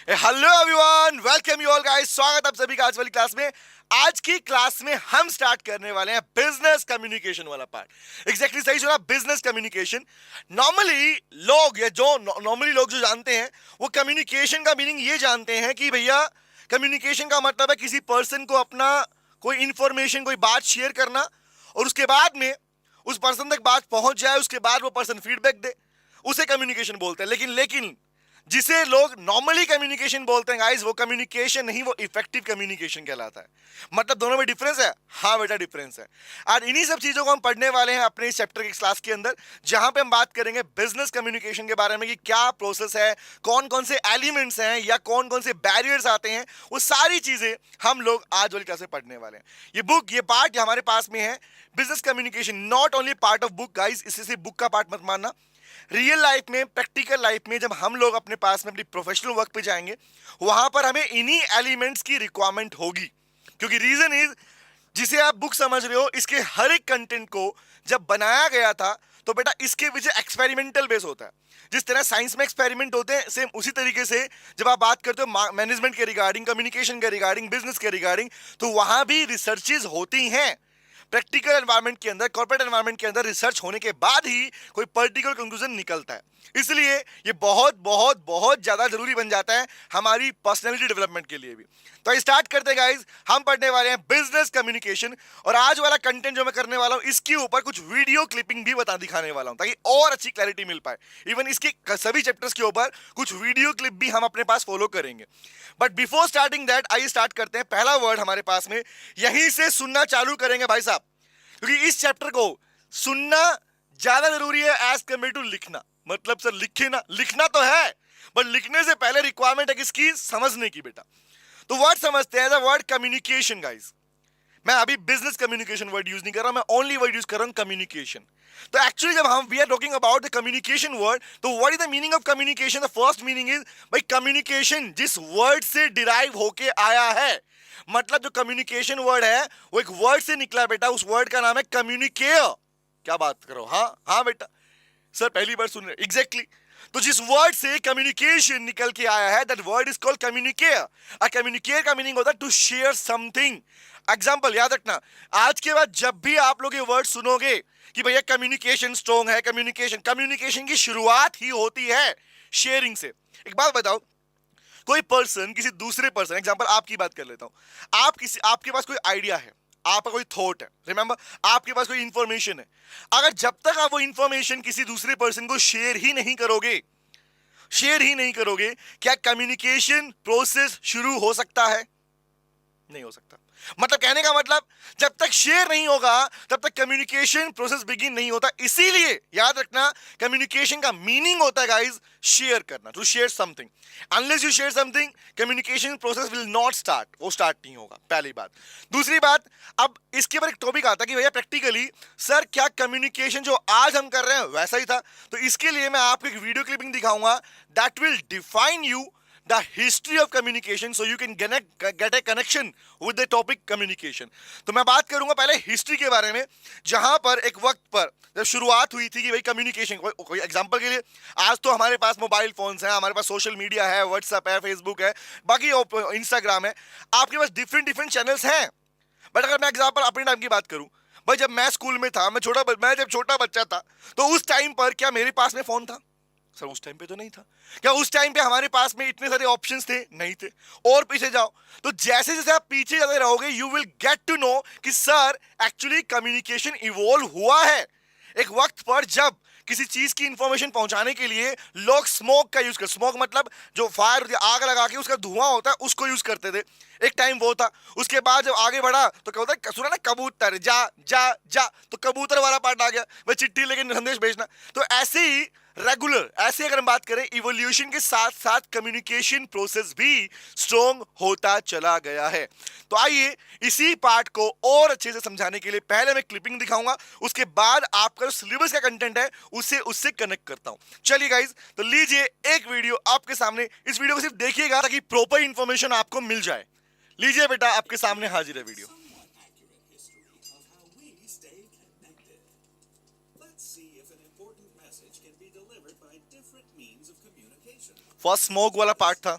Hello everyone, welcome you all guys. स्वागत आप सभी का आज वाली क्लास में। आज की क्लास में हम स्टार्ट करने वाले हैं बिजनेस कम्युनिकेशन वाला पार्ट। एग्जैक्टली सही सुना, बिजनेस कम्युनिकेशन। नॉर्मली लोग या जो नॉर्मली लोग जो जानते हैं वो कम्युनिकेशन का मीनिंग ये जानते हैं कि भैया कम्युनिकेशन का मतलब है किसी पर्सन को अपना कोई इंफॉर्मेशन, कोई बात शेयर करना और उसके बाद में उस पर्सन तक बात पहुंच जाए, उसके बाद वो पर्सन फीडबैक दे, उसे कम्युनिकेशन बोलते हैं। लेकिन जिसे लोग नॉर्मली कम्युनिकेशन बोलते हैं गाइस, वो कम्युनिकेशन नहीं, वो इफेक्टिव कम्युनिकेशन कहलाता है। मतलब दोनों में डिफरेंस है। हाँ बेटा, डिफरेंस है। और इन्हीं सब चीजों को हम पढ़ने वाले हैं अपने इस चैप्टर की क्लास के अंदर, जहां पे हम बात करेंगे बिजनेस कम्युनिकेशन के बारे में कि क्या प्रोसेस है, कौन कौन से एलिमेंट्स हैं या कौन कौन से बैरियर्स आते हैं। वो सारी चीजें हम लोग आज वाली क्लास में पढ़ने वाले हैं। ये बुक, ये पार्ट हमारे पास में है, business communication. Not only part of book guys, इसे सिर्फ बुक का पार्ट मत मानना। रियल लाइफ में, प्रैक्टिकल लाइफ में जब हम लोग अपने पास में अपनी प्रोफेशनल वर्क पे जाएंगे, वहां पर हमें इन्हीं एलिमेंट्स की रिक्वायरमेंट होगी। क्योंकि रीजन इज, जिसे आप बुक समझ रहे हो, इसके हर एक कंटेंट को जब बनाया गया था तो बेटा इसके पीछे एक्सपेरिमेंटल बेस होता है। जिस तरह साइंस में एक्सपेरिमेंट होते हैं, सेम उसी तरीके से जब आप बात करते हो मैनेजमेंट के रिगार्डिंग, कम्युनिकेशन के रिगार्डिंग, बिजनेस के रिगार्डिंग, तो वहां भी रिसर्चेज होती हैं। प्रैक्टिकल एनवायरनमेंट के अंदर, कॉर्पोरेट एनवायरनमेंट के अंदर रिसर्च होने के बाद ही कोई पर्टिकुलर कंक्लूजन निकलता है। इसलिए ये बहुत बहुत बहुत ज्यादा जरूरी बन जाता है हमारी पर्सनैलिटी डेवलपमेंट के लिए भी। तो स्टार्ट करते हैं गाइस। हम पढ़ने वाले हैं बिजनेस कम्युनिकेशन, और आज वाला कंटेंट जो मैं करने वाला हूं, इसके ऊपर कुछ वीडियो क्लिपिंग भी दिखाने वाला हूं, ताकि और अच्छी क्लैरिटी मिल पाए। इवन इसके सभी चैप्टर्स के ऊपर कुछ वीडियो क्लिप भी हम अपने पास फॉलो करेंगे। बट बिफोर स्टार्टिंग दैट, आइए स्टार्ट करते हैं। पहला वर्ड हमारे पास में, यहीं से सुनना चालू करेंगे भाई साहब, क्योंकि इस चैप्टर को सुनना ज्यादा जरूरी है एज कम्पेयर टू लिखना। मतलब सर लिखे ना, लिखना तो है, बट लिखने से पहले रिक्वायरमेंट है किसकी, समझने की बेटा। तो वर्ड समझते हैं, वर्ड कम्युनिकेशन गाइस। मैं अभी बिजनेस कम्युनिकेशन वर्ड यूज नहीं कर रहा, मैं ओनली वर्ड यूज कर रहा हूं कम्युनिकेशन। तो एक्चुअली जब हम we are talking about the communication word, तो what is the meaning of communication? The first meaning is, भाई कम्युनिकेशन जिस वर्ड से डिराइव होके आया है, मतलब जो कम्युनिकेशन वर्ड है वो एक वर्ड से निकला बेटा, उस वर्ड का नाम है कम्युनिकेयर। क्या बात करो, हाँ हाँ बेटा, सर पहली बार सुन रहे, एग्जैक्टली। तो जिस वर्ड से कम्युनिकेशन निकल के आया है, दैट वर्ड इज कॉल्ड कम्युनिकेयर। और कम्युनिकेयर का मीनिंग होता है टू शेयर समथिंग। एग्जाम्पल याद रखना, आज के बाद जब भी आप लोग ये वर्ड सुनोगे कि भैया कम्युनिकेशन स्ट्रॉन्ग है, कम्युनिकेशन, कम्युनिकेशन की शुरुआत ही होती है शेयरिंग से। एक बात बताओ, कोई पर्सन किसी दूसरे पर्सन, एग्जांपल आपकी बात कर लेता हूं, आपके पास कोई आइडिया है, आपका कोई थॉट है, रिमेंबर आपके पास कोई इंफॉर्मेशन है, अगर जब तक आप वो इंफॉर्मेशन किसी दूसरे पर्सन को शेयर ही नहीं करोगे, क्या कम्युनिकेशन प्रोसेस शुरू हो सकता है? नहीं हो सकता। मतलब कहने का मतलब, जब तक शेयर नहीं होगा तब तक कम्युनिकेशन प्रोसेस बिगिन नहीं होता। इसीलिए याद रखना, कम्युनिकेशन का मीनिंग होता है गाइस शेयर करना, to share something. Unless you share something, communication process will not start, वो स्टार्ट नहीं होगा, पहली बात। दूसरी बात, अब इसके ऊपर एक टॉपिक आता है कि भैया प्रैक्टिकली सर क्या कम्युनिकेशन जो आज हम कर रहे हैं वैसा ही था? तो इसके लिए मैं आपको एक वीडियो क्लिपिंग दिखाऊंगा, that will define you the history of communication so you can get a connection with the topic communication। तो मैं बात करूंगा पहले हिस्ट्री के बारे में, जहां पर एक वक्त पर जब शुरुआत हुई थी कि भाई कम्युनिकेशन, कोई एग्जांपल के लिए, आज तो हमारे पास मोबाइल फोन्स हैं, हमारे पास सोशल मीडिया है, व्हाट्सएप है, फेसबुक है, बाकी इंस्टाग्राम है, आपके पास डिफरेंट डिफरेंट चैनल्स हैं। बट अगर मैं एग्जांपल अपने टाइम की बात करूं, भाई जब मैं स्कूल में था, मैं जब छोटा बच्चा था, तो उस टाइम पर क्या मेरे पास में फोन था? सर उस टाइम पे तो नहीं था। क्या उस टाइम पे हमारे पास में इतने सारे ऑप्शंस थे? नहीं थे। और पीछे जाओ, तो जैसे जैसे आप पीछे जाते रहोगे, you will get to know कि सर एक्चुअली कम्युनिकेशन इवॉल्व हुआ है। एक वक्त पर जब किसी चीज की इंफॉर्मेशन पहुंचाने के लिए लोग स्मोक का यूज कर, स्मोक मतलब जो फायर, आग लगा के उसका धुआं होता है, उसको यूज करते थे। एक टाइम वो था। उसके बाद जब आगे बढ़ा तो क्या होता है, सुना ना, कबूतर जा जा जा, तो कबूतर वाला पार्ट आ गया, वह चिट्ठी लेके संदेश भेजना। तो ऐसे ही रेगुलर, ऐसे अगर हम बात करें, इवोल्यूशन के साथ साथ कम्युनिकेशन प्रोसेस भी स्ट्रॉन्ग होता चला गया है। तो आइए इसी पार्ट को और अच्छे से समझाने के लिए पहले मैं क्लिपिंग दिखाऊंगा, उसके बाद आपका जो सिलेबस का कंटेंट है उसे उससे कनेक्ट करता हूं। चलिए गाइस, तो लीजिए एक वीडियो आपके सामने, इस वीडियो को सिर्फ देखिएगा ताकि प्रॉपर इंफॉर्मेशन आपको मिल जाए। लीजिए बेटा, आपके सामने हाजिर है वीडियो। फर्स्ट स्मोक वाला पार्ट था।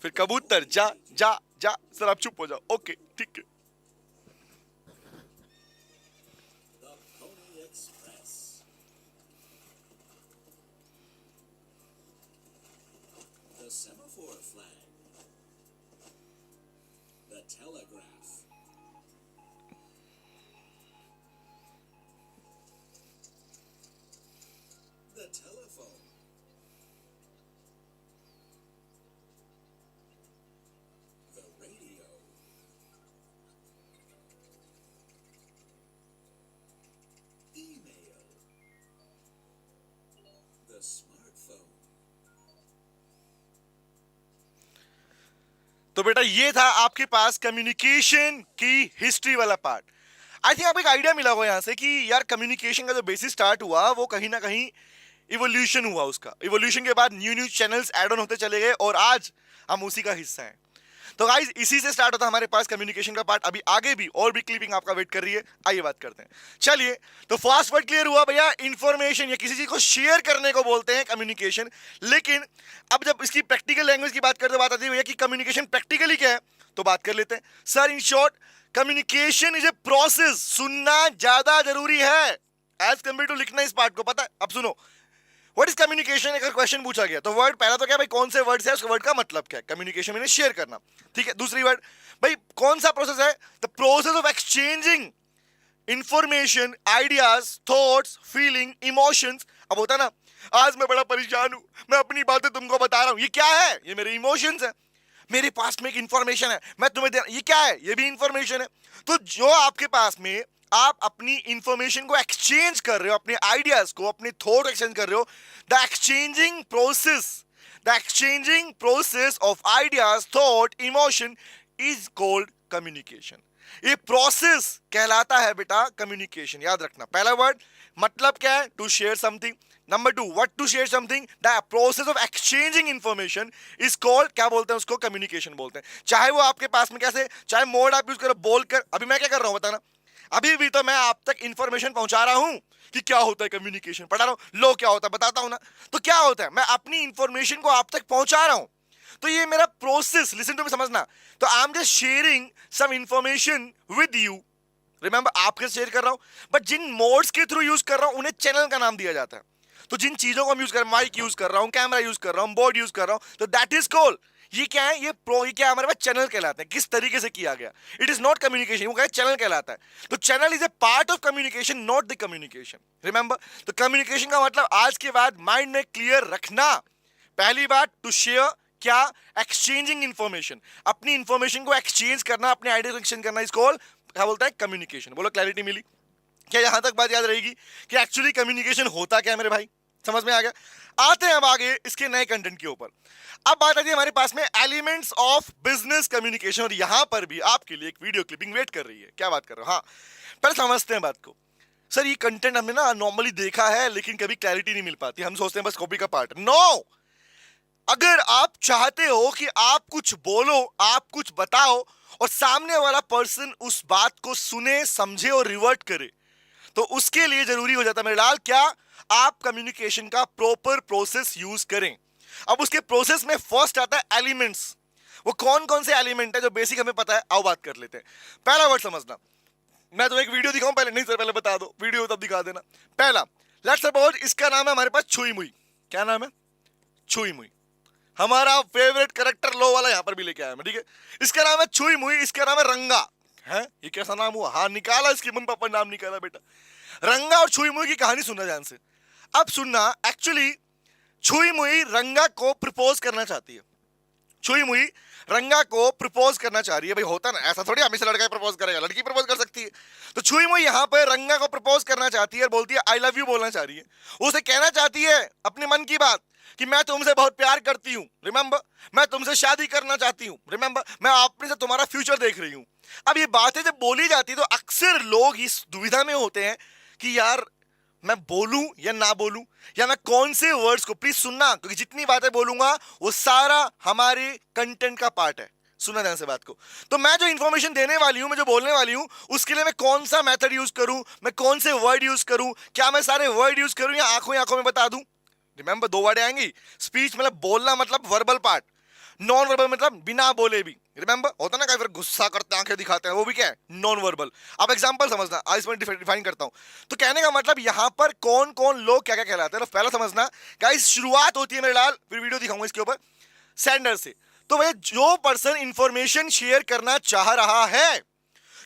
फिर कबूतर जा जा जा। सर आप चुप हो जाओ, ओके ठीक है। The Pony Express. The semaphore flag. The telegraph. The telephone. The radio. Email. The smartphone. तो बेटा ये था आपके पास कम्युनिकेशन की हिस्ट्री वाला पार्ट। आई थिंक आपको एक आइडिया मिला होगा यहाँ से कि यार कम्युनिकेशन का जो बेसिस स्टार्ट हुआ वो कहीं ना कहीं इवोल्यूशन हुआ। उसका इवोल्यूशन के बाद new new channels add on होते चले गए और आज हम उसी का हिस्सा हैं। तो गाइस इसी से स्टार्ट होता है हमारे पास कम्युनिकेशन का पार्ट। अभी आगे भी और भी क्लिपिंग आपका वेट कर रही है, आइए बात करते हैं। चलिए, तो फर्स्ट वर्ड क्लियर हुआ भैया, इंफॉर्मेशन या किसी चीज को शेयर करने को बोलते हैं कम्युनिकेशन। लेकिन अब जब इसकी प्रैक्टिकल लैंग्वेज की बात करते बात आती है भैया कि कम्युनिकेशन प्रैक्टिकली क्या है, तो बात कर लेते हैं। Sir in short communication is a process. सुनना ज्यादा जरूरी है एज कंपेयर टू लिखना। इस पार्ट को पता है? अब सुनो, व्हाट इज कम्युनिकेशन अगर क्वेश्चन पूछा गया तो वर्ड पहला तो क्या भाई, कौन से वर्ड है, उसका वर्ड का मतलब क्या है। कम्युनिकेशन मैंने शेयर करना, ठीक है। दूसरी वर्ड भाई कौन सा प्रोसेस है, the process of exchanging information, ideas, thoughts, feeling, emotions. अब होता है ना, आज मैं बड़ा परेशान हूं, मैं अपनी बातें तुमको बता रहा हूं, ये क्या है, ये मेरे इमोशंस है। मेरे पास में एक इंफॉर्मेशन है, मैं तुम्हें दे, ये क्या है, ये भी इंफॉर्मेशन है। तो जो आपके पास में आप अपनी इंफॉर्मेशन को एक्सचेंज कर रहे हो, अपने आइडियाज को, अपने थॉट एक्सचेंज कर रहे हो, the exchanging process of ideas, thought, emotion is called communication. ये प्रोसेस कहलाता है बेटा कम्युनिकेशन। याद रखना, पहला वर्ड मतलब क्या है, to share something. Number two, what to share something, the process of exchanging information is called, क्या बोलते हैं उसको, कम्युनिकेशन बोलते हैं। चाहे वो आपके पास में कैसे, चाहे मोड आप यूज करो, बोलकर। अभी मैं क्या कर रहा हूं बताना, अभी भी तो मैं आप तक इंफॉर्मेशन पहुंचा रहा हूं कि क्या होता है कम्युनिकेशन, पढ़ा रहा हूं। लो क्या होता है बताता हूं ना। तो क्या होता है, मैं अपनी इंफॉर्मेशन को आप तक पहुंचा रहा हूं, तो ये मेरा प्रोसेस, लिसन टू मी, समझना। तो I am just sharing some information with you, remember आपके शेयर कर रहा हूं, बट जिन मोड्स के थ्रू यूज कर रहा हूं उन्हें चैनल का नाम दिया जाता है। तो जिन चीजों को हम यूज कर रहे हैं, माइक यूज कर रहा हूं, कैमरा यूज कर रहा हूं, बोर्ड यूज कर रहा हूं, तो दैट इज कॉल्ड, ये क्या है, ये क्या है हमारे पास, चैनल कहलाते हैं। किस तरीके से किया गया, इट इज नॉट कम्युनिकेशन, वो क्या है, चैनल कहलाता है। तो channel is a part of communication, not the communication, remember. तो कम्युनिकेशन का मतलब आज के बाद माइंड में क्लियर रखना। पहली बात, टू शेयर, क्या, एक्सचेंजिंग इंफॉर्मेशन, अपनी इंफॉर्मेशन को एक्सचेंज करना, अपने आइडिया को एक्सचेंज करना, इज कॉल्ड, क्या बोलता है, कम्युनिकेशन। बोलो क्लैरिटी मिली क्या? यहां तक बात याद रहेगी कि एक्चुअली कम्युनिकेशन होता क्या है मेरे भाई, समझ में आ गया। आते हैं अब आगे इसके नए कंटेंट के ऊपर। अब बात आती है हमारे पास में एलिमेंट्स ऑफ बिजनेस कम्युनिकेशन, और यहां पर भी आपके लिए एक वीडियो क्लिपिंग वेट कर रही है। क्या बात कर रहे हो, हाँ पहले समझते हैं बात को। सर ये कंटेंट हमने ना नॉर्मली देखा है लेकिन कभी क्लैरिटी नहीं मिल पाती, हम सोचते हैं बस कॉपी का पार्ट। नो, अगर आप चाहते हो कि आप कुछ बोलो, आप कुछ बताओ और सामने वाला पर्सन उस बात को सुने, समझे और रिवर्ट करे, तो उसके लिए जरूरी हो जाता है मेरे लाल, क्या, आप कम्युनिकेशन का प्रॉपर प्रोसेस यूज करें। अब उसके प्रोसेस में फर्स्ट आता है एलिमेंट्स। वो कौन कौन से एलिमेंट है जो बेसिक हमें पता है, आओ बात कर लेते हैं। पहला वर्ड समझना, मैं तुम्हें एक वीडियो दिखाऊं पहले, नहीं सर पहले बता दो, वीडियो तब दिखा देना। पहला, लेट्स सपोज इसका नाम है हमारे पास छुई मुई। क्या नाम है, छुई मुई। हमारा फेवरेट करेक्टर लो वाला यहां पर भी लेके आया मैं, ठीक है। इसका नाम है छुई मुई, इसका नाम है रंगा। है ये कैसा नाम हुआ, हाँ निकाला, इसके मम्मी पापा नाम निकाला बेटा। रंगा और छुई मुई की कहानी सुनना ध्यान से। अब सुनना, एक्चुअली छुई मुई रंगा को प्रपोज करना चाहती है। छुई मुई रंगा को प्रपोज करना चाह रही है। भाई होता ना ऐसा थोड़ी हमेशा लड़का प्रपोज करेगा, लड़की प्रपोज कर सकती है। तो छुई मुई यहाँ पे रंगा को प्रपोज करना चाहती है और बोलती है आई लव यू बोलना चाह रही है। उसे कहना चाहती है अपने मन की बात कि मैं तुमसे बहुत प्यार करती हूँ, रिमेंबर, मैं तुमसे शादी करना चाहती हूँ, रिमेंबर, मैं अपने से तुम्हारा फ्यूचर देख रही हूँ। अब ये बातें जब बोली जाती है तो अक्सर लोग इस दुविधा में होते हैं कि यार मैं बोलूं या ना बोलूं, या मैं कौन से वर्ड्स को, प्लीज सुनना क्योंकि जितनी बातें बोलूंगा वो सारा हमारे कंटेंट का पार्ट है। सुना ध्यान से बात को। तो मैं जो इंफॉर्मेशन देने वाली हूं, मैं जो बोलने वाली हूं, उसके लिए मैं कौन सा मेथड यूज करूं, मैं कौन से वर्ड यूज करूं, क्या मैं सारे वर्ड यूज करूं या आंखों ही आंखों में बता दूं। रिमेंबर, दो वर्ड आएंगी, स्पीच मतलब बोलना, मतलब वर्बल पार्ट, नॉन वर्बल मतलब बिना बोले भी, रिमेंबर होता ना, कई बार गुस्सा करते हैं, आंखें दिखाते हैं, वो भी क्या है, नॉन वर्बल। अब एग्जांपल समझना, आज इसमें डिफाइन करता हूं। तो कहने का मतलब यहां पर कौन कौन लोग क्या क्या कहलाते हैं, तो पहला समझना गाइस, शुरुआत होती है मेरे लाल, फिर वीडियो दिखाऊंगा इसके ऊपर, सेंडर से। तो भाई जो पर्सन इंफॉर्मेशन शेयर करना चाह रहा है,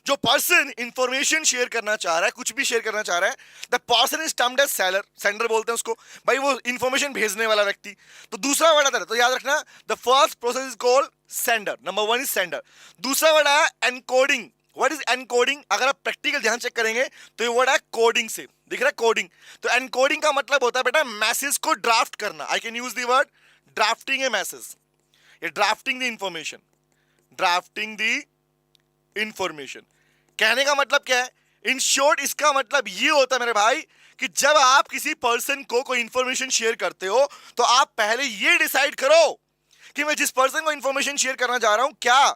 जो पर्सन इंफॉर्मेशन शेयर करना चाह रहा है, कुछ भी शेयर करना चाह रहा है, the person is termed as seller, sender बोलते हैं उसको, भाई वो इंफॉर्मेशन भेजने वाला व्यक्ति। तो दूसरा वर्ड आता है, तो याद रखना, the first process is called sender, number one is sender. दूसरा वर्ड आया एनकोडिंग। What is encoding? अगर आप प्रैक्टिकल ध्यान चेक करेंगे तो ये वर्ड है कोडिंग से, दिख रहा है कोडिंग। तो एनकोडिंग का मतलब होता है बेटा मैसेज को ड्राफ्ट करना। I can use the word drafting a message, ये drafting the information, drafting the information. कहने का मतलब क्या है, इन शॉर्ट इसका मतलब ये होता है मेरे भाई कि जब आप किसी पर्सन को कोई इंफॉर्मेशन शेयर करते हो तो आप पहले ये डिसाइड करो कि मैं जिस पर्सन को इंफॉर्मेशन शेयर करना चाह रहा हूं, क्या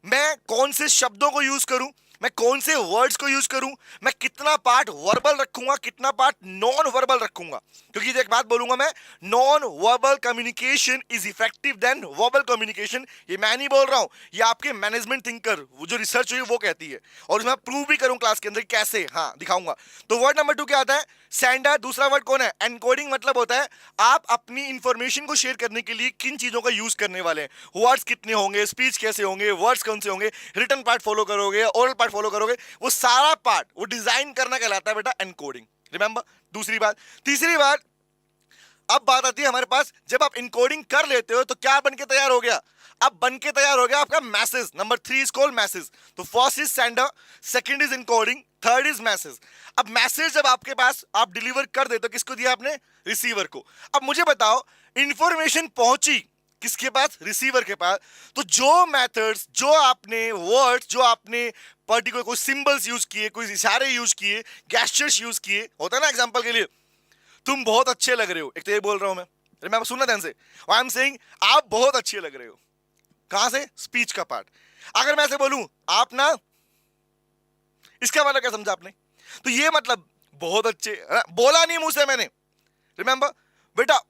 मैं कौन से शब्दों को यूज करूं, मैं कौन से वर्ड्स को यूज करूं, मैं कितना पार्ट वर्बल रखूंगा, कितना पार्ट नॉन वर्बल रखूंगा। क्योंकि एक बात बोलूंगा मैं, non verbal communication is effective then verbal communication. ये मैं नहीं बोल रहा हूं, ये आपके मैनेजमेंट थिंकर, वो जो रिसर्च हुई वो कहती है, और इसमें प्रूव भी करूं क्लास के अंदर कैसे, हाँ दिखाऊंगा। तो वर्ड नंबर 2 क्या आता है, सेंडर। दूसरा वर्ड कौन है, एनकोडिंग। मतलब होता है आप अपनी इंफॉर्मेशन को शेयर करने के लिए किन चीजों का यूज करने वाले हैं, वर्ड्स कितने होंगे, स्पीच कैसे होंगे, वर्ड्स कौन से होंगे, रिटन पार्ट फॉलो करोगे, ओरल पार्ट फॉलो करोगे, वो सारा पार्ट वो डिजाइन करना कहलाता है बेटा एनकोडिंग। रिमेंबर, दूसरी बात। तीसरी बात, अब बात आती है हमारे पास, जब आप इनकोडिंग कर लेते हो तो क्या बनके तैयार हो गया, अब बनके तैयार हो गया आपका message. Number 3 is called message. तो first is sender, second is encoding, third is message. अब मैसेज जब आपके पास आप डिलीवर कर देते हो, किसको दिया आपने, रिसीवर को। अब मुझे बताओ, इंफॉर्मेशन पहुंची किसके पास, रिसीवर के पास। तो जो मेथड्स, जो आपने वर्ड्स, जो आपने पर्टिकुलर कोई सिंबल्स यूज किए, कोई इशारे यूज किए, गैस्चर्स यूज किए, होता है ना, एग्जांपल के लिए तुम बहुत अच्छे लग रहे हो, एक तो ये बोल रहा हूं मैं सुनना ध्यान से, आई एम सेइंग आप बहुत अच्छे लग रहे हो, कहां से, स्पीच का पार्ट। अगर मैं ऐसे बोलूं आप ना, इसका मतलब क्या समझा आपने, तो ये मतलब बहुत अच्छे, बोला नहीं मुंह से मैंने, रिमेंबर बेटा,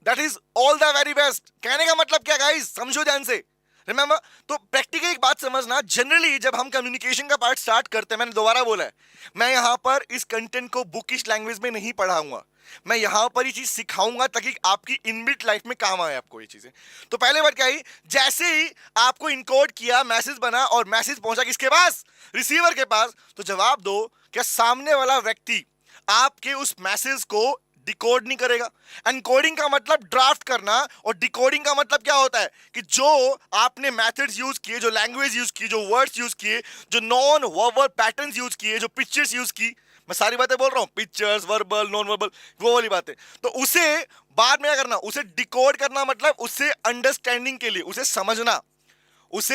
that is all the very best. कहने का मतलब क्या गाइस, समझो ध्यान से, रिमेंबर। तो प्रैक्टिकल एक बात समझना, जनरली जब हम कम्युनिकेशन का पार्ट स्टार्ट करते हैं, मैंने दोबारा बोला है, मैं यहां पर इस कंटेंट को बुकिश लैंग्वेज में नहीं पढ़ाऊंगा, मैं यहां पर ये चीज सिखाऊंगा ताकि आपकी इनबिल्ट लाइफ में काम आए आपको ये चीजें। तो पहले बात क्या ही, जैसे ही आपको इनकोड किया, मैसेज बना और मैसेज पहुंचा किसके पास, रिसीवर के पास, तो जवाब दो, क्या सामने वाला व्यक्ति आपके उस मैसेज को डिकोड नहीं करेगा। एनकोडिंग का मतलब ड्राफ्ट करना, और डिकोडिंग का मतलब क्या होता है कि जो आपने मेथड्स यूज किए, जो लैंग्वेज यूज की, जो वर्ड्स यूज किए, जो नॉन वर्बल पैटर्न्स यूज किए, जो पिक्चर्स यूज की, मैं सारी बातें बोल रहा हूं, पिक्चर्स, वर्बल, नॉन वर्बल, वो वाली बातें, तो उसे बाद में क्या करना, उसे डिकोड करना, मतलब उससे अंडरस्टैंडिंग के लिए उसे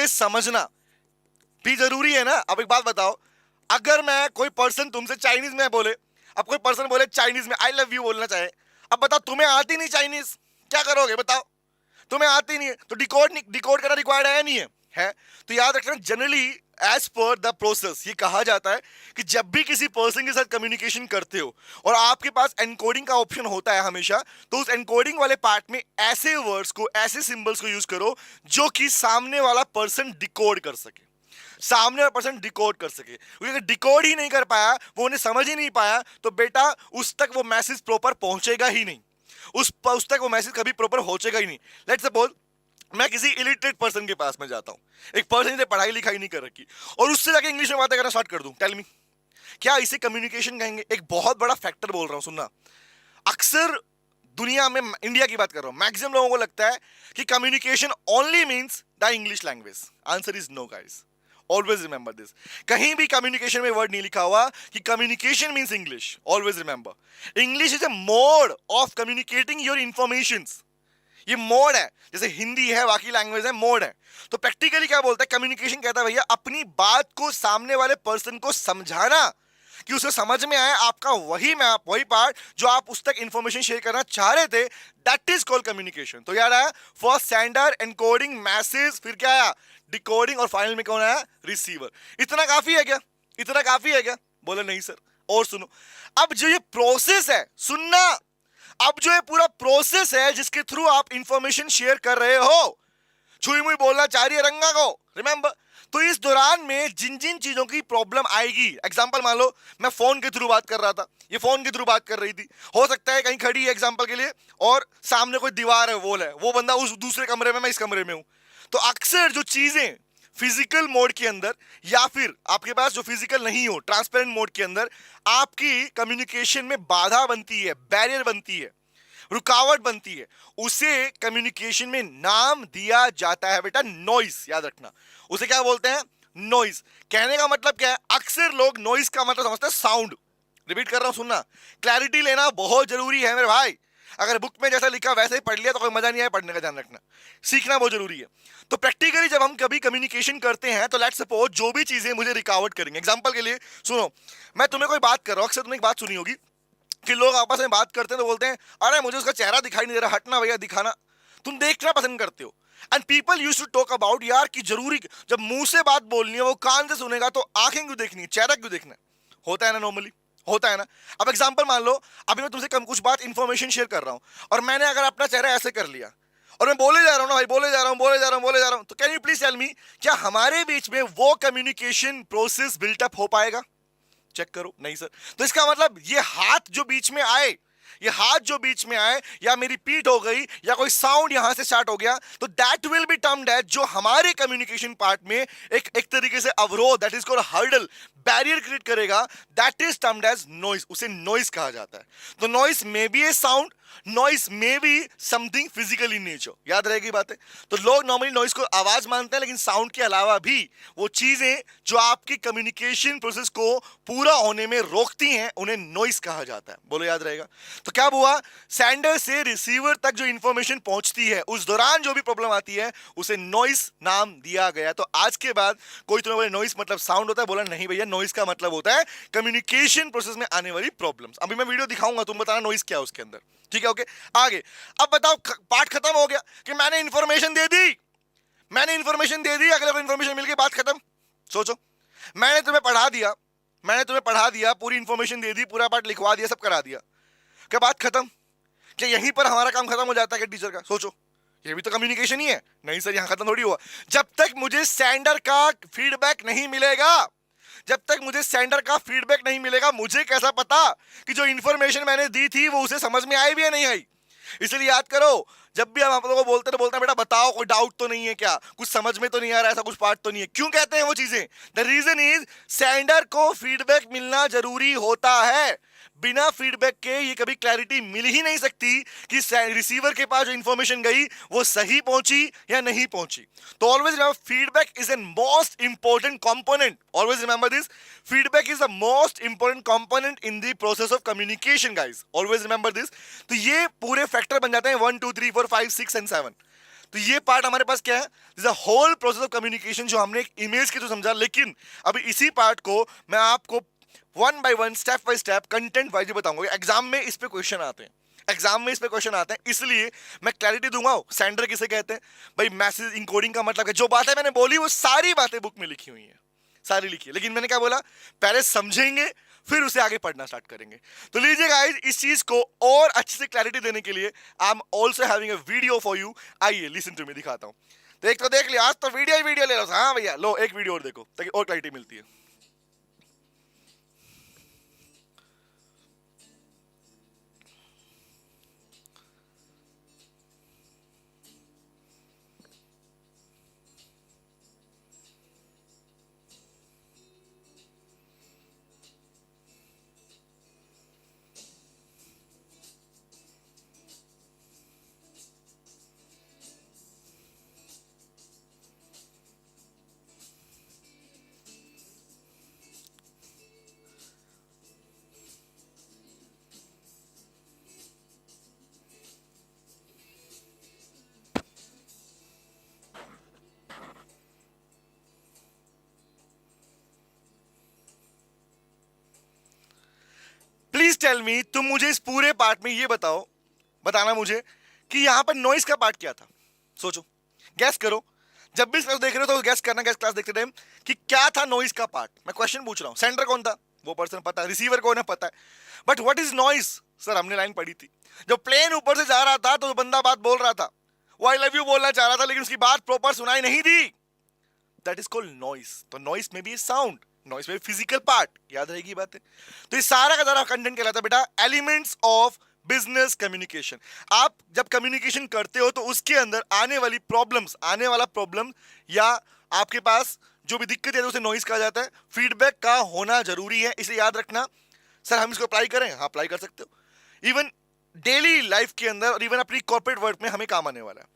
समझना भी जरूरी है ना। अब एक बात बताओ, अगर मैं कोई पर्सन तुमसे चाइनीज में बोले, अब कोई पर्सन बोले चाइनीज में आई लव यू बोलना चाहे, अब बताओ तुम्हें आती नहीं चाइनीज, क्या करोगे बताओ, तुम्हें आती नहीं है, तो डिकोड करना रिक्वायर्ड है नहीं है। तो याद रखना, generally as per the process ये कहा जाता है कि जब भी किसी पर्सन के साथ कम्युनिकेशन करते हो और आपके पास एनकोडिंग का ऑप्शन होता है हमेशा, तो उस एनकोडिंग वाले पार्ट में ऐसे वर्ड्स को, ऐसे सिंबल्स को यूज करो जो कि सामने वाला पर्सन डिकोड कर सके, सामने वाला पर्सन डिकोड कर सके। क्योंकि अगर डिकोड ही नहीं कर पाया, वो उन्हें समझ ही नहीं पाया, तो बेटा उस तक वो मैसेज प्रॉपर पहुंचेगा ही नहीं, उस तक वो मैसेज कभी प्रॉपर पहुंचेगा ही नहीं। लेट्स सपोज मैं किसी इलिटरेट पर्सन के पास में जाता हूं, एक पर्सन ने पढ़ाई लिखाई नहीं कर रखी, और उससे जाके इंग्लिश में बातें करना स्टार्ट कर दूं, टेल मी, क्या इसे कम्युनिकेशन कहेंगे? एक बहुत बड़ा फैक्टर बोल रहा हूं, सुनना। अक्सर दुनिया में, इंडिया की बात कर रहा हूं, मैक्सिमम लोगों को लगता है कि communication only means the English language. Answer is no guys, always remember this. कहीं भी कम्युनिकेशन में वर्ड नहीं लिखा हुआ कि communication means English. Always remember, English is a mode of communicating your informations. ये मोड है, जैसे हिंदी है, बाकी लैंग्वेज है, मोड है। तो प्रैक्टिकली क्या बोलता है कम्युनिकेशन, कहता है भैया अपनी बात को सामने वाले पर्सन को समझाना कि उसे समझ में आए आपका वही मैप, वही पार्ट जो आप उस तक इंफॉर्मेशन शेयर करना चाह रहे थे, दैट इज कॉल्ड कम्युनिकेशन। तो याद आया, फर्स्ट सेंडर, एनकोडिंग, मैसेज, फिर क्या आया, डिकोडिंग, और फाइनल में कौन आया, रिसीवर। इतना काफी है क्या, इतना काफी है क्या? बोले नहीं सर, और सुनो। अब जो ये प्रोसेस है, सुनना, अब जो ये पूरा प्रोसेस है जिसके थ्रू आप इंफॉर्मेशन शेयर कर रहे हो, छुई मुई बोलना चाह रही है रंगा को, रिमेंबर। तो इस दौरान में जिन जिन चीजों की प्रॉब्लम आएगी, एग्जांपल मान लो मैं फोन के थ्रू बात कर रहा था, ये फोन के थ्रू बात कर रही थी, हो सकता है कहीं खड़ी है एग्जांपल के लिए और सामने कोई दीवार है, वॉल है, वो बंदा उस दूसरे कमरे में, मैं इस कमरे में हूं। तो अक्सर जो चीजें फिजिकल मोड के अंदर या फिर आपके पास जो फिजिकल नहीं हो ट्रांसपेरेंट मोड के अंदर आपकी कम्युनिकेशन में बाधा बनती है, बैरियर बनती है, रुकावट बनती है, उसे कम्युनिकेशन में नाम दिया जाता है बेटा नॉइस। याद रखना, उसे क्या बोलते हैं? नॉइस। कहने का मतलब क्या है? अक्सर लोग नॉइस का मतलब समझते हैं साउंड। रिपीट कर रहा हूं, सुनना, क्लैरिटी लेना बहुत जरूरी है मेरे भाई। अगर बुक में जैसा लिखा वैसे ही पढ़ लिया तो कोई मजा नहीं आया पढ़ने का, ध्यान रखना, सीखना बहुत जरूरी है। तो प्रैक्टिकली जब हम कभी कम्युनिकेशन करते हैं तो लेट्स सपोज जो भी चीजें मुझे रिकावट करेंगे, एग्जांपल के लिए सुनो, मैं तुम्हें कोई बात कर रहा हूं, अक्सर तुमने एक बात सुनी होगी कि लोग आपस में बात करते हैं तो बोलते हैं अरे मुझे उसका चेहरा दिखाई नहीं दे रहा, हटना भैया दिखाना। तुम देखना पसंद करते हो। And people used to talk about यार कि जरूरी जब मुंह से बात बोलनी है वो कान से सुनेगा तो आंखें क्यों देखनी है, चेहरा क्यों देखना है? होता है ना, नॉर्मली होता है ना। अब एग्जांपल मान लो अभी मैं तुमसे कम कुछ बात इंफॉर्मेशन शेयर कर रहा हूं और मैंने अगर अपना चेहरा ऐसे कर लिया और मैं बोले जा रहा हूं ना भाई, बोले जा रहा हूं, बोले जा रहा हूं, बोले जा रहा हूं, तो can you please tell me क्या हमारे बीच में वो कम्युनिकेशन प्रोसेस बिल्टअप हो पाएगा? चेक करो, नहीं सर। तो इसका मतलब ये हाथ जो बीच में आए, ये हाथ जो बीच में आए या मेरी पीठ हो गई या कोई साउंड यहां से स्टार्ट हो गया तो that will be termed as, जो हमारे कम्युनिकेशन पार्ट में एक तरीके से अवरोध, that is called hurdle, barrier create करेगा, that is termed as noise. उसे नॉइस कहा जाता है। तो noise may be a sound, noise may be something physical in nature. याद रहेगी बातें। तो लोग नॉर्मली नॉइस को आवाज मानते हैं, लेकिन साउंड के अलावा भी वो चीजें जो आपकी कम्युनिकेशन प्रोसेस को पूरा होने में रोकती हैं उन्हें नॉइस कहा जाता है। बोलो, याद रहेगा। तो क्या हुआ, सेंडर से रिसीवर तक जो इंफॉर्मेशन पहुंचती है उस दौरान जो भी प्रॉब्लम आती है उसे नॉइस नाम दिया गया। तो आज के बाद कोई तुम्हें बोले नॉइस मतलब साउंड होता है, बोला नहीं भैया, नॉइस का मतलब होता है कम्युनिकेशन प्रोसेस में आने वाली प्रॉब्लम्स। अभी मैं वीडियो दिखाऊंगा, तुम बताना नॉइस क्या है उसके अंदर, ठीक है? ओके, आगे। अब बताओ, पार्ट खत्म हो गया कि मैंने इंफॉर्मेशन दे दी, मैंने इंफॉर्मेशन दे दी, अगले को इंफॉर्मेशन मिल गई, बात खत्म। सोचो, मैंने तुम्हें पढ़ा दिया, मैंने तुम्हें पढ़ा दिया, पूरी इंफॉर्मेशन दे दी, पूरा पार्ट लिखवा दिया, सब करा दिया, क्या बात खत्म? क्या यहीं पर हमारा काम खत्म हो जाता है टीचर का? सोचो, ये भी तो कम्युनिकेशन ही है। नहीं सर, यहां खत्म थोड़ी हुआ। जब तक मुझे सेंडर का फीडबैक नहीं मिलेगा, जब तक मुझे सेंडर का फीडबैक नहीं मिलेगा, मुझे कैसा पता कि जो इंफॉर्मेशन मैंने दी थी वो उसे समझ में आई भी या नहीं आई? इसलिए याद करो, जब भी हम आप लोगों को बोलते हैं बेटा बताओ कोई डाउट तो नहीं है क्या, कुछ समझ में तो नहीं आ रहा, ऐसा कुछ पार्ट तो नहीं है। क्यों कहते हैं वो चीजें? द रीजन इज सेंडर को फीडबैक मिलना जरूरी होता है। बिना फीडबैक के ये कभी क्लैरिटी मिल ही नहीं सकती कि रिसीवर के पास जो इंफॉर्मेशन गई वो सही पहुंची या नहीं पहुंची। तो always remember, feedback is an most important component. Always remember this, feedback is the most important component in the process of communication guys, always remember this. तो ये पूरे फैक्टर बन जाते हैं 1 2 3 4 5 6 एंड 7। तो ये पार्ट हमारे पास क्या है? This a whole process of communication जो हमने एक इमेज के थ्रू समझा। लेकिन अभी इसी पार्ट को मैं आपको one by one, step by step, content wise बताऊंगा। एग्जाम में इस पे क्वेश्चन आते हैं, एग्जाम में इस पे क्वेश्चन आते हैं, इसलिए मैं क्लैरिटी दूंगा। सेंडर किसे कहते हैं भाई, मैसेज इनकोडिंग का मतलब है, जो बातें मैंने बोली वो सारी बातें बुक में लिखी हुई हैं, सारी लिखी है। लेकिन मैंने क्या बोला, पहले समझेंगे फिर उसे आगे पढ़ना स्टार्ट करेंगे। तो लीजिए गाइस, इस चीज को और अच्छे से क्लैरिटी देने के लिए I am also having a video for you. आइए लिसन टू मी, दिखाता हूं। तो एक तो देख लिया, आज तो वीडियो ही वीडियो ले लो। हाँ भैया, लो एक वीडियो और देखो ताकि और क्लैरिटी मिलती है। प्लीज टेल मी, तुम मुझे इस पूरे पार्ट में ये बताओ, बताना मुझे कि यहां पर नॉइस का पार्ट क्या था। सोचो, गैस करो। जब भी इस क्लास देख रहे हो तो गैस करना, गैस क्लास देखते टाइम कि क्या था नॉइस का पार्ट। मैं क्वेश्चन पूछ रहा हूं, सेंडर कौन था वो पर्सन पता है, रिसीवर कौन है पता है, but what is noise? Sir हमने लाइन पढ़ी थी, जब प्लेन ऊपर से जा रहा था तो बंदा बात बोल रहा था, वो आई लव यू बोलना चाह रहा था लेकिन उसकी बात प्रॉपर सुनाई नहीं दी, दैट इज कॉल्ड नॉइस। तो नॉइस में भी साउंड, नॉइस में भी फिजिकल पार्ट, याद रहेगी बात है। तो ये सारा का सारा कंटेंट कहलाता है बेटा एलिमेंट्स ऑफ बिजनेस कम्युनिकेशन। आप जब कम्युनिकेशन करते हो तो उसके अंदर आने वाली प्रॉब्लम्स, आने वाला प्रॉब्लम या आपके पास जो भी दिक्कत है उसे नॉइस कहा जाता है। फीडबैक का होना जरूरी है, इसे याद रखना। सर हम इसको अप्लाई करें? हाँ अप्लाई कर सकते हो। इवन डेली लाइफ के अंदर और इवन अपनी कॉर्पोरेट वर्क में हमें काम आने वाला है।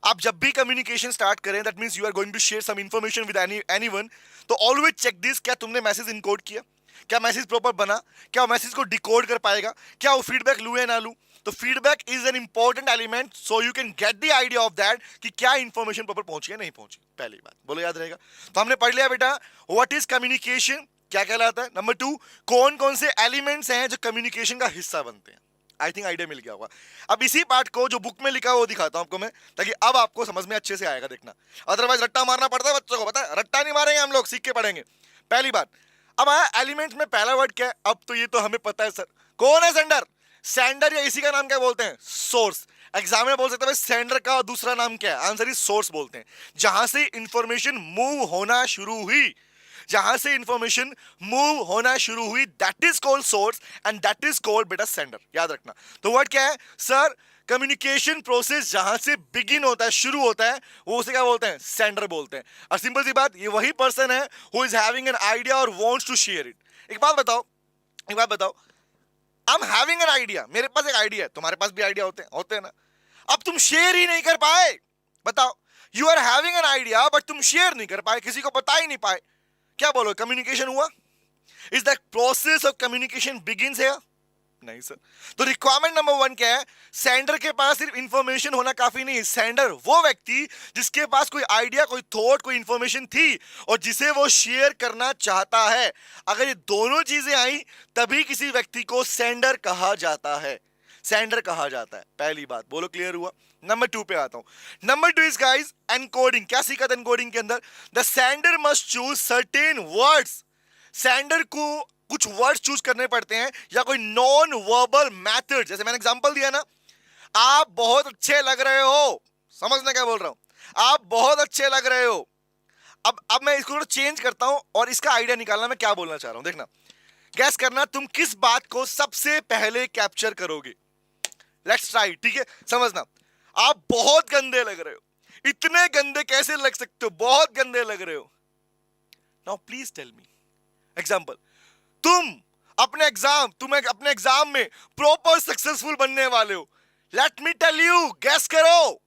आप जब भी कम्युनिकेशन स्टार्ट करें, that means you are going to share some information with anyone, तो ऑलवेज चेक दिस, क्या तुमने मैसेज इनकोड किया, क्या मैसेज प्रॉपर बना, क्या मैसेज को डिकोड कर पाएगा, क्या वो फीडबैक लू या ना लू। तो feedback is an important element so you can get the idea of that कि क्या इंफॉर्मेशन प्रॉपर पहुंची या नहीं पहुंची। पहली बात बोलो, याद रहेगा। तो हमने पढ़ लिया बेटा व्हाट इज कम्युनिकेशन, क्या कहलाता है। नंबर 2, कौन कौन से एलिमेंट्स हैं जो कम्युनिकेशन का हिस्सा बनते हैं। आई थिंक आइडिया मिल गया होगा। अब इसी पार्ट को जो बुक में लिखा है वो दिखाता हूं आपको मैं, ताकि अब आपको समझ में अच्छे से आएगा, देखना। अदरवाइज रट्टा मारना पड़ता है बच्चों को, पता है, रट्टा नहीं मारेंगे हम लोग, सीख के पढ़ेंगे। पहली बात, अब आया एलिमेंट्स में पहला वर्ड क्या है। अब तो ये तो हमें पता है सर, कौन है सेंडर। सेंडर या इसी का नाम क्या बोलते हैं, सोर्स। एग्जाम में बोल सकते हैं सेंडर का दूसरा नाम क्या है, आंसर इज सोर्स बोलते हैं। जहां से इंफॉर्मेशन मूव होना शुरू हुई, जहां से इंफॉर्मेशन मूव होना शुरू हुई, that is called source and that is called बेटा सेंडर, याद रखना। तो वर्ड क्या है सर, कम्युनिकेशन प्रोसेस जहां से बिगिन होता है, शुरू होता है, वो उसे क्या बोलते हैं, सेंडर बोलते हैं। और सिंपल सी बात, ये वही पर्सन है who is having an idea और वांट्स टू शेयर इट। एक बात बताओ, I am having an idea, मेरे पास एक आइडिया है, तुम्हारे पास भी आइडिया होते हैं ना। अब तुम शेयर ही नहीं कर पाए, बताओ, you are having an idea but तुम शेयर नहीं कर पाए, किसी को बता ही नहीं पाए, क्या बोलो, कम्युनिकेशन हुआ? Is that process of communication begins here? नहीं सर। तो रिक्वायरमेंट नंबर 1 क्या है, सेंडर के पास सिर्फ इंफॉर्मेशन होना काफी नहीं। सेंडर वो व्यक्ति जिसके पास कोई आइडिया, कोई थॉट, कोई इंफॉर्मेशन थी और जिसे वो शेयर करना चाहता है। अगर ये दोनों चीजें आई तभी किसी व्यक्ति को सेंडर कहा जाता है, सेंडर कहा जाता है। पहली बात बोलो, क्लियर हुआ। नंबर 2 पे आता हूं। Number 2 is guys encoding. क्या सीखा था एनकोडिंग के अंदर, the sender must choose certain words. Sender को कुछ वर्ड्स चूज करने पड़ते हैं या कोई नॉन वर्बल मेथड। जैसे मैंने एग्जांपल दिया ना, आप बहुत अच्छे लग रहे हो, समझना क्या बोल रहा हूं, आप बहुत अच्छे लग रहे हो। अब मैं इसको चेंज करता हूं और इसका आइडिया निकालना मैं क्या बोलना चाह रहा हूं, देखना, गैस करना तुम किस बात को सबसे पहले कैप्चर करोगे। लेट्स ट्राई, ठीक है, समझना। आप बहुत गंदे लग रहे हो, इतने गंदे कैसे लग सकते हो, बहुत गंदे लग रहे हो। Now please tell me example, तुम अपने एग्जाम में प्रॉपर सक्सेसफुल बनने वाले हो। Let me tell you, guess करो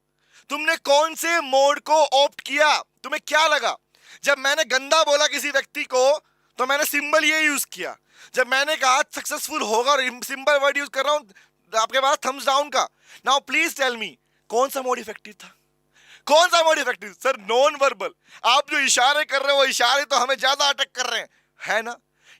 तुमने कौन से मोड को ऑप्ट किया। तुम्हें क्या लगा जब मैंने गंदा बोला किसी व्यक्ति को, तो मैंने सिंबल ये यूज किया। जब मैंने कहा सक्सेसफुल होगा और सिंबल वर्ड यूज कर रहा हूं आपके पास थम्स डाउन का। नाउ प्लीज टेल मी, कौन सा मोड इफेक्टिव था, कौन सा mode effective? Sir non verbal. आप जो इशारे कर रहे हो वो इशारे तो हमें ज्यादा अटैक कर रहे हैं, है ना।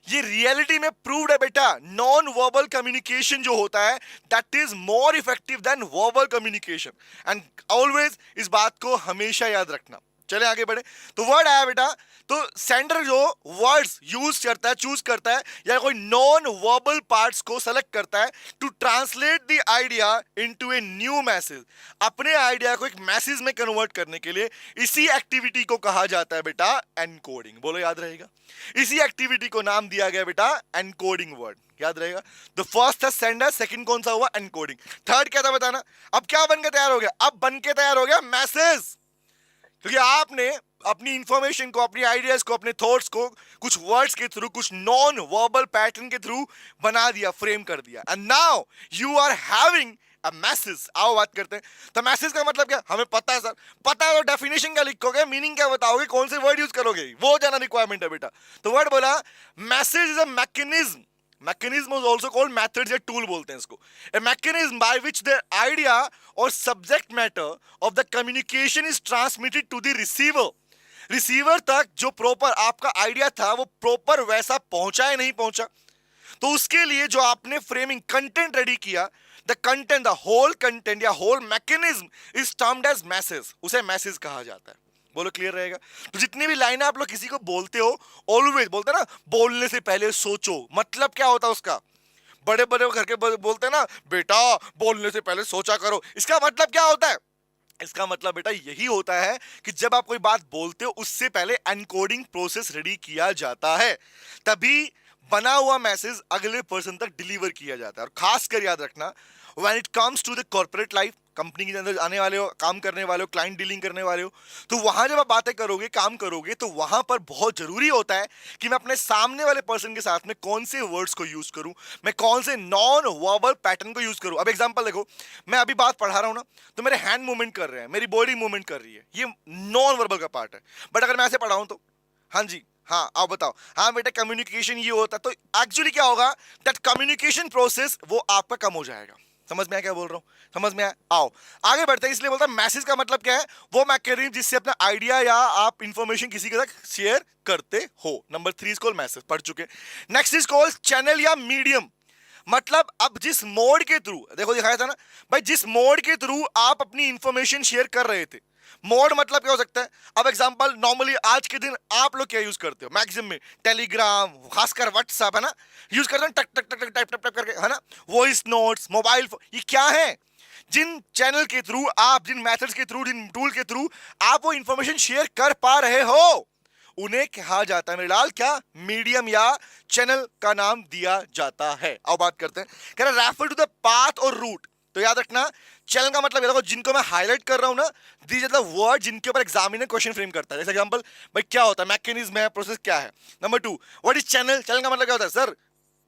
ये रियलिटी में प्रूव्ड है बेटा, नॉन वर्बल कम्युनिकेशन जो होता है that is more effective then verbal communication. And always इस बात को हमेशा याद रखना। चले आगे बढ़े। तो वर्ड आया बेटा, तो सेंडर जो वर्ड्स यूज करता है, चूज करता है या कोई नॉन वर्बल पार्ट्स को सेलेक्ट करता है to translate the idea into a new message. अपने आइडिया को एक मैसेज में कन्वर्ट करने के लिए इसी एक्टिविटी को कहा जाता है बेटा एनकोडिंग। बोलो, याद रहेगा। इसी एक्टिविटी को नाम दिया गया बेटा एनकोडिंग वर्ड, याद रहेगा। द फर्स्ट था सेंडर, सेकंड कौन सा हुआ, एनकोडिंग। थर्ड क्या था बताना। अब क्या बनकर तैयार हो गया, अब बनके तैयार हो गया मैसेज। क्योंकि आपने अपनी इंफॉर्मेशन को, अपनी आइडियाज को, अपने थॉट्स को कुछ वर्ड्स के थ्रू, कुछ नॉन वर्बल पैटर्न के थ्रू बना दिया, फ्रेम कर दिया। And now you are having a message. आओ बात करते हैं। तो मैसेज का मतलब क्या, हमें पता है सर, पता है। तो डेफिनेशन क्या लिखोगे, मीनिंग क्या बताओगे, कौन से वर्ड यूज करोगे, वो जाना रिक्वायरमेंट है बेटा। तो वर्ड बोला, message is a mechanism. Mechanism is also called methods या tool बोलते हैं इसको। A mechanism by which the idea or subject matter of the communication is transmitted to the receiver. Receiver तक जो proper आपका idea था वो proper वैसा पहुंचा या नहीं पहुंचा, तो उसके लिए जो आपने framing content ready किया, the content, the whole content या whole mechanism is termed as message. उसे message कहा जाता है। बोलो, क्लियर रहेगा। तो जितनी भी लाइन आप लोग किसी को बोलते हो, ऑलवेज बोलते ना, बोलने से पहले सोचो। मतलब क्या होता है उसका, बड़े बड़े करके बोलते हैं ना, बेटा बोलने से पहले सोचा करो। इसका मतलब क्या होता है, इसका मतलब बेटा यही होता है कि जब आप कोई बात बोलते हो उससे पहले एनकोडिंग प्रोसेस रेडी किया जाता है, तभी बना हुआ मैसेज अगले पर्सन तक डिलीवर किया जाता है। और खासकर याद रखना, when it comes to the corporate life, company के अंदर आने वाले हो, काम करने वाले हो, क्लाइंट डीलिंग करने वाले हो, तो वहां जब आप बातें करोगे, काम करोगे, तो वहां पर बहुत जरूरी होता है कि मैं अपने सामने वाले पर्सन के साथ में कौन से वर्ड्स को यूज करूं, मैं कौन से नॉन वर्बल पैटर्न को यूज करूं। अब एग्जांपल देखो, मैं अभी बात पढ़ा रहा हूं ना, तो मेरे हैंड मूवमेंट कर रहे हैं, मेरी बॉडी मूवमेंट कर रही है, ये नॉन वर्बल का पार्ट है। बट अगर मैं ऐसे पढ़ाऊं तो हाँ जी, हाँ आप बताओ, हाँ बेटा कम्युनिकेशन ये होता है, तो एक्चुअली क्या होगा, दैट कम्युनिकेशन प्रोसेस वो आपका कम हो जाएगा। समझ में आया क्या बोल रहा हूं, समझ में आया? आओ आगे बढ़ते हैं। इसलिए बोलता है मैसेज का मतलब क्या है, वो मैकेनिज्म जिससे अपना आइडिया या आप इंफॉर्मेशन किसी के साथ शेयर करते हो। नंबर 3 इज कॉल्ड मैसेज, पढ़ चुके। नेक्स्ट इज कॉल्ड चैनल या मीडियम। मतलब अब जिस मोड के थ्रू, देखो दिखाया था ना भाई, जिस मोड के थ्रू आप अपनी इंफॉर्मेशन शेयर कर रहे थे। मोड मतलब क्या हो सकता है, अब एग्जांपल नॉर्मली आज के दिन आप लोग क्या यूज करते हो मैक्सिमम में, टेलीग्राम, खासकर व्हाट्सएप है ना, यूज करते हैं, टक टक टक टक टाइप टाइप करके है ना, वॉइस नोट्स, मोबाइल फोन, ये क्या है, जिन चैनल के थ्रू आप, जिन मेथड्स के थ्रू, जिन टूल के थ्रू आप वो इंफॉर्मेशन शेयर कर पा रहे हो, उन्हें कहा जाता है मेरे लाल क्या, मीडियम या चैनल का नाम दिया जाता है। अब बात करते हैं, कह रहा रेफर टू द पाथ और रूट। तो याद रखना, चैनल का मतलब देखो, जिनको मैं हाईलाइट कर रहा हूं ना, दीज आर द वर्ड जिनके ऊपर एग्जामिनर क्वेश्चन फ्रेम करता है। जैसे एग्जांपल, भाई क्या होता है, मैकेनिज्म है, प्रोसेस क्या है। Number 2, what is channel. Channel का मतलब क्या होता है सर,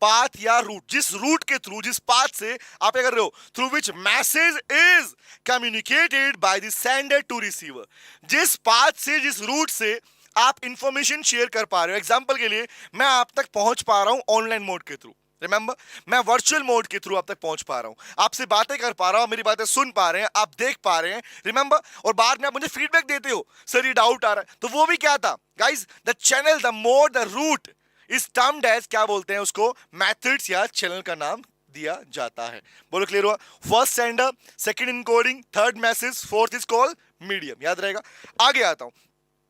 पाथ या रूट, जिस रूट के थ्रू, जिस पाथ से आप क्या कर रहे हो, through which message is communicated by the sender to receiver. जिस पाथ से, जिस रूट से आप इंफॉर्मेशन शेयर कर पा रहे हो। एग्जांपल के लिए, मैं आप तक पहुंच पा रहा हूं ऑनलाइन मोड के थ्रू, रिमेंबर, मैं वर्चुअल मोड के थ्रू आप तक पहुंच पा रहा हूं, आपसे बातें कर पा रहा हूं, मेरी बातें सुन पा रहे हैं, आप देख पा रहे हैं, रिमेंबर, और बाद में आप मुझे फीडबैक देते हो, सर ये डाउट आ रहा है, तो वो भी क्या था guys, the channel, the mode, the route is termed as, क्या बोलते हैं उसको, मेथड्स या चैनल का नाम दिया जाता है। बोलो क्लियर हुआ? First sender, second encoding, third message, fourth is called medium. याद रहेगा। आगे आता हूं,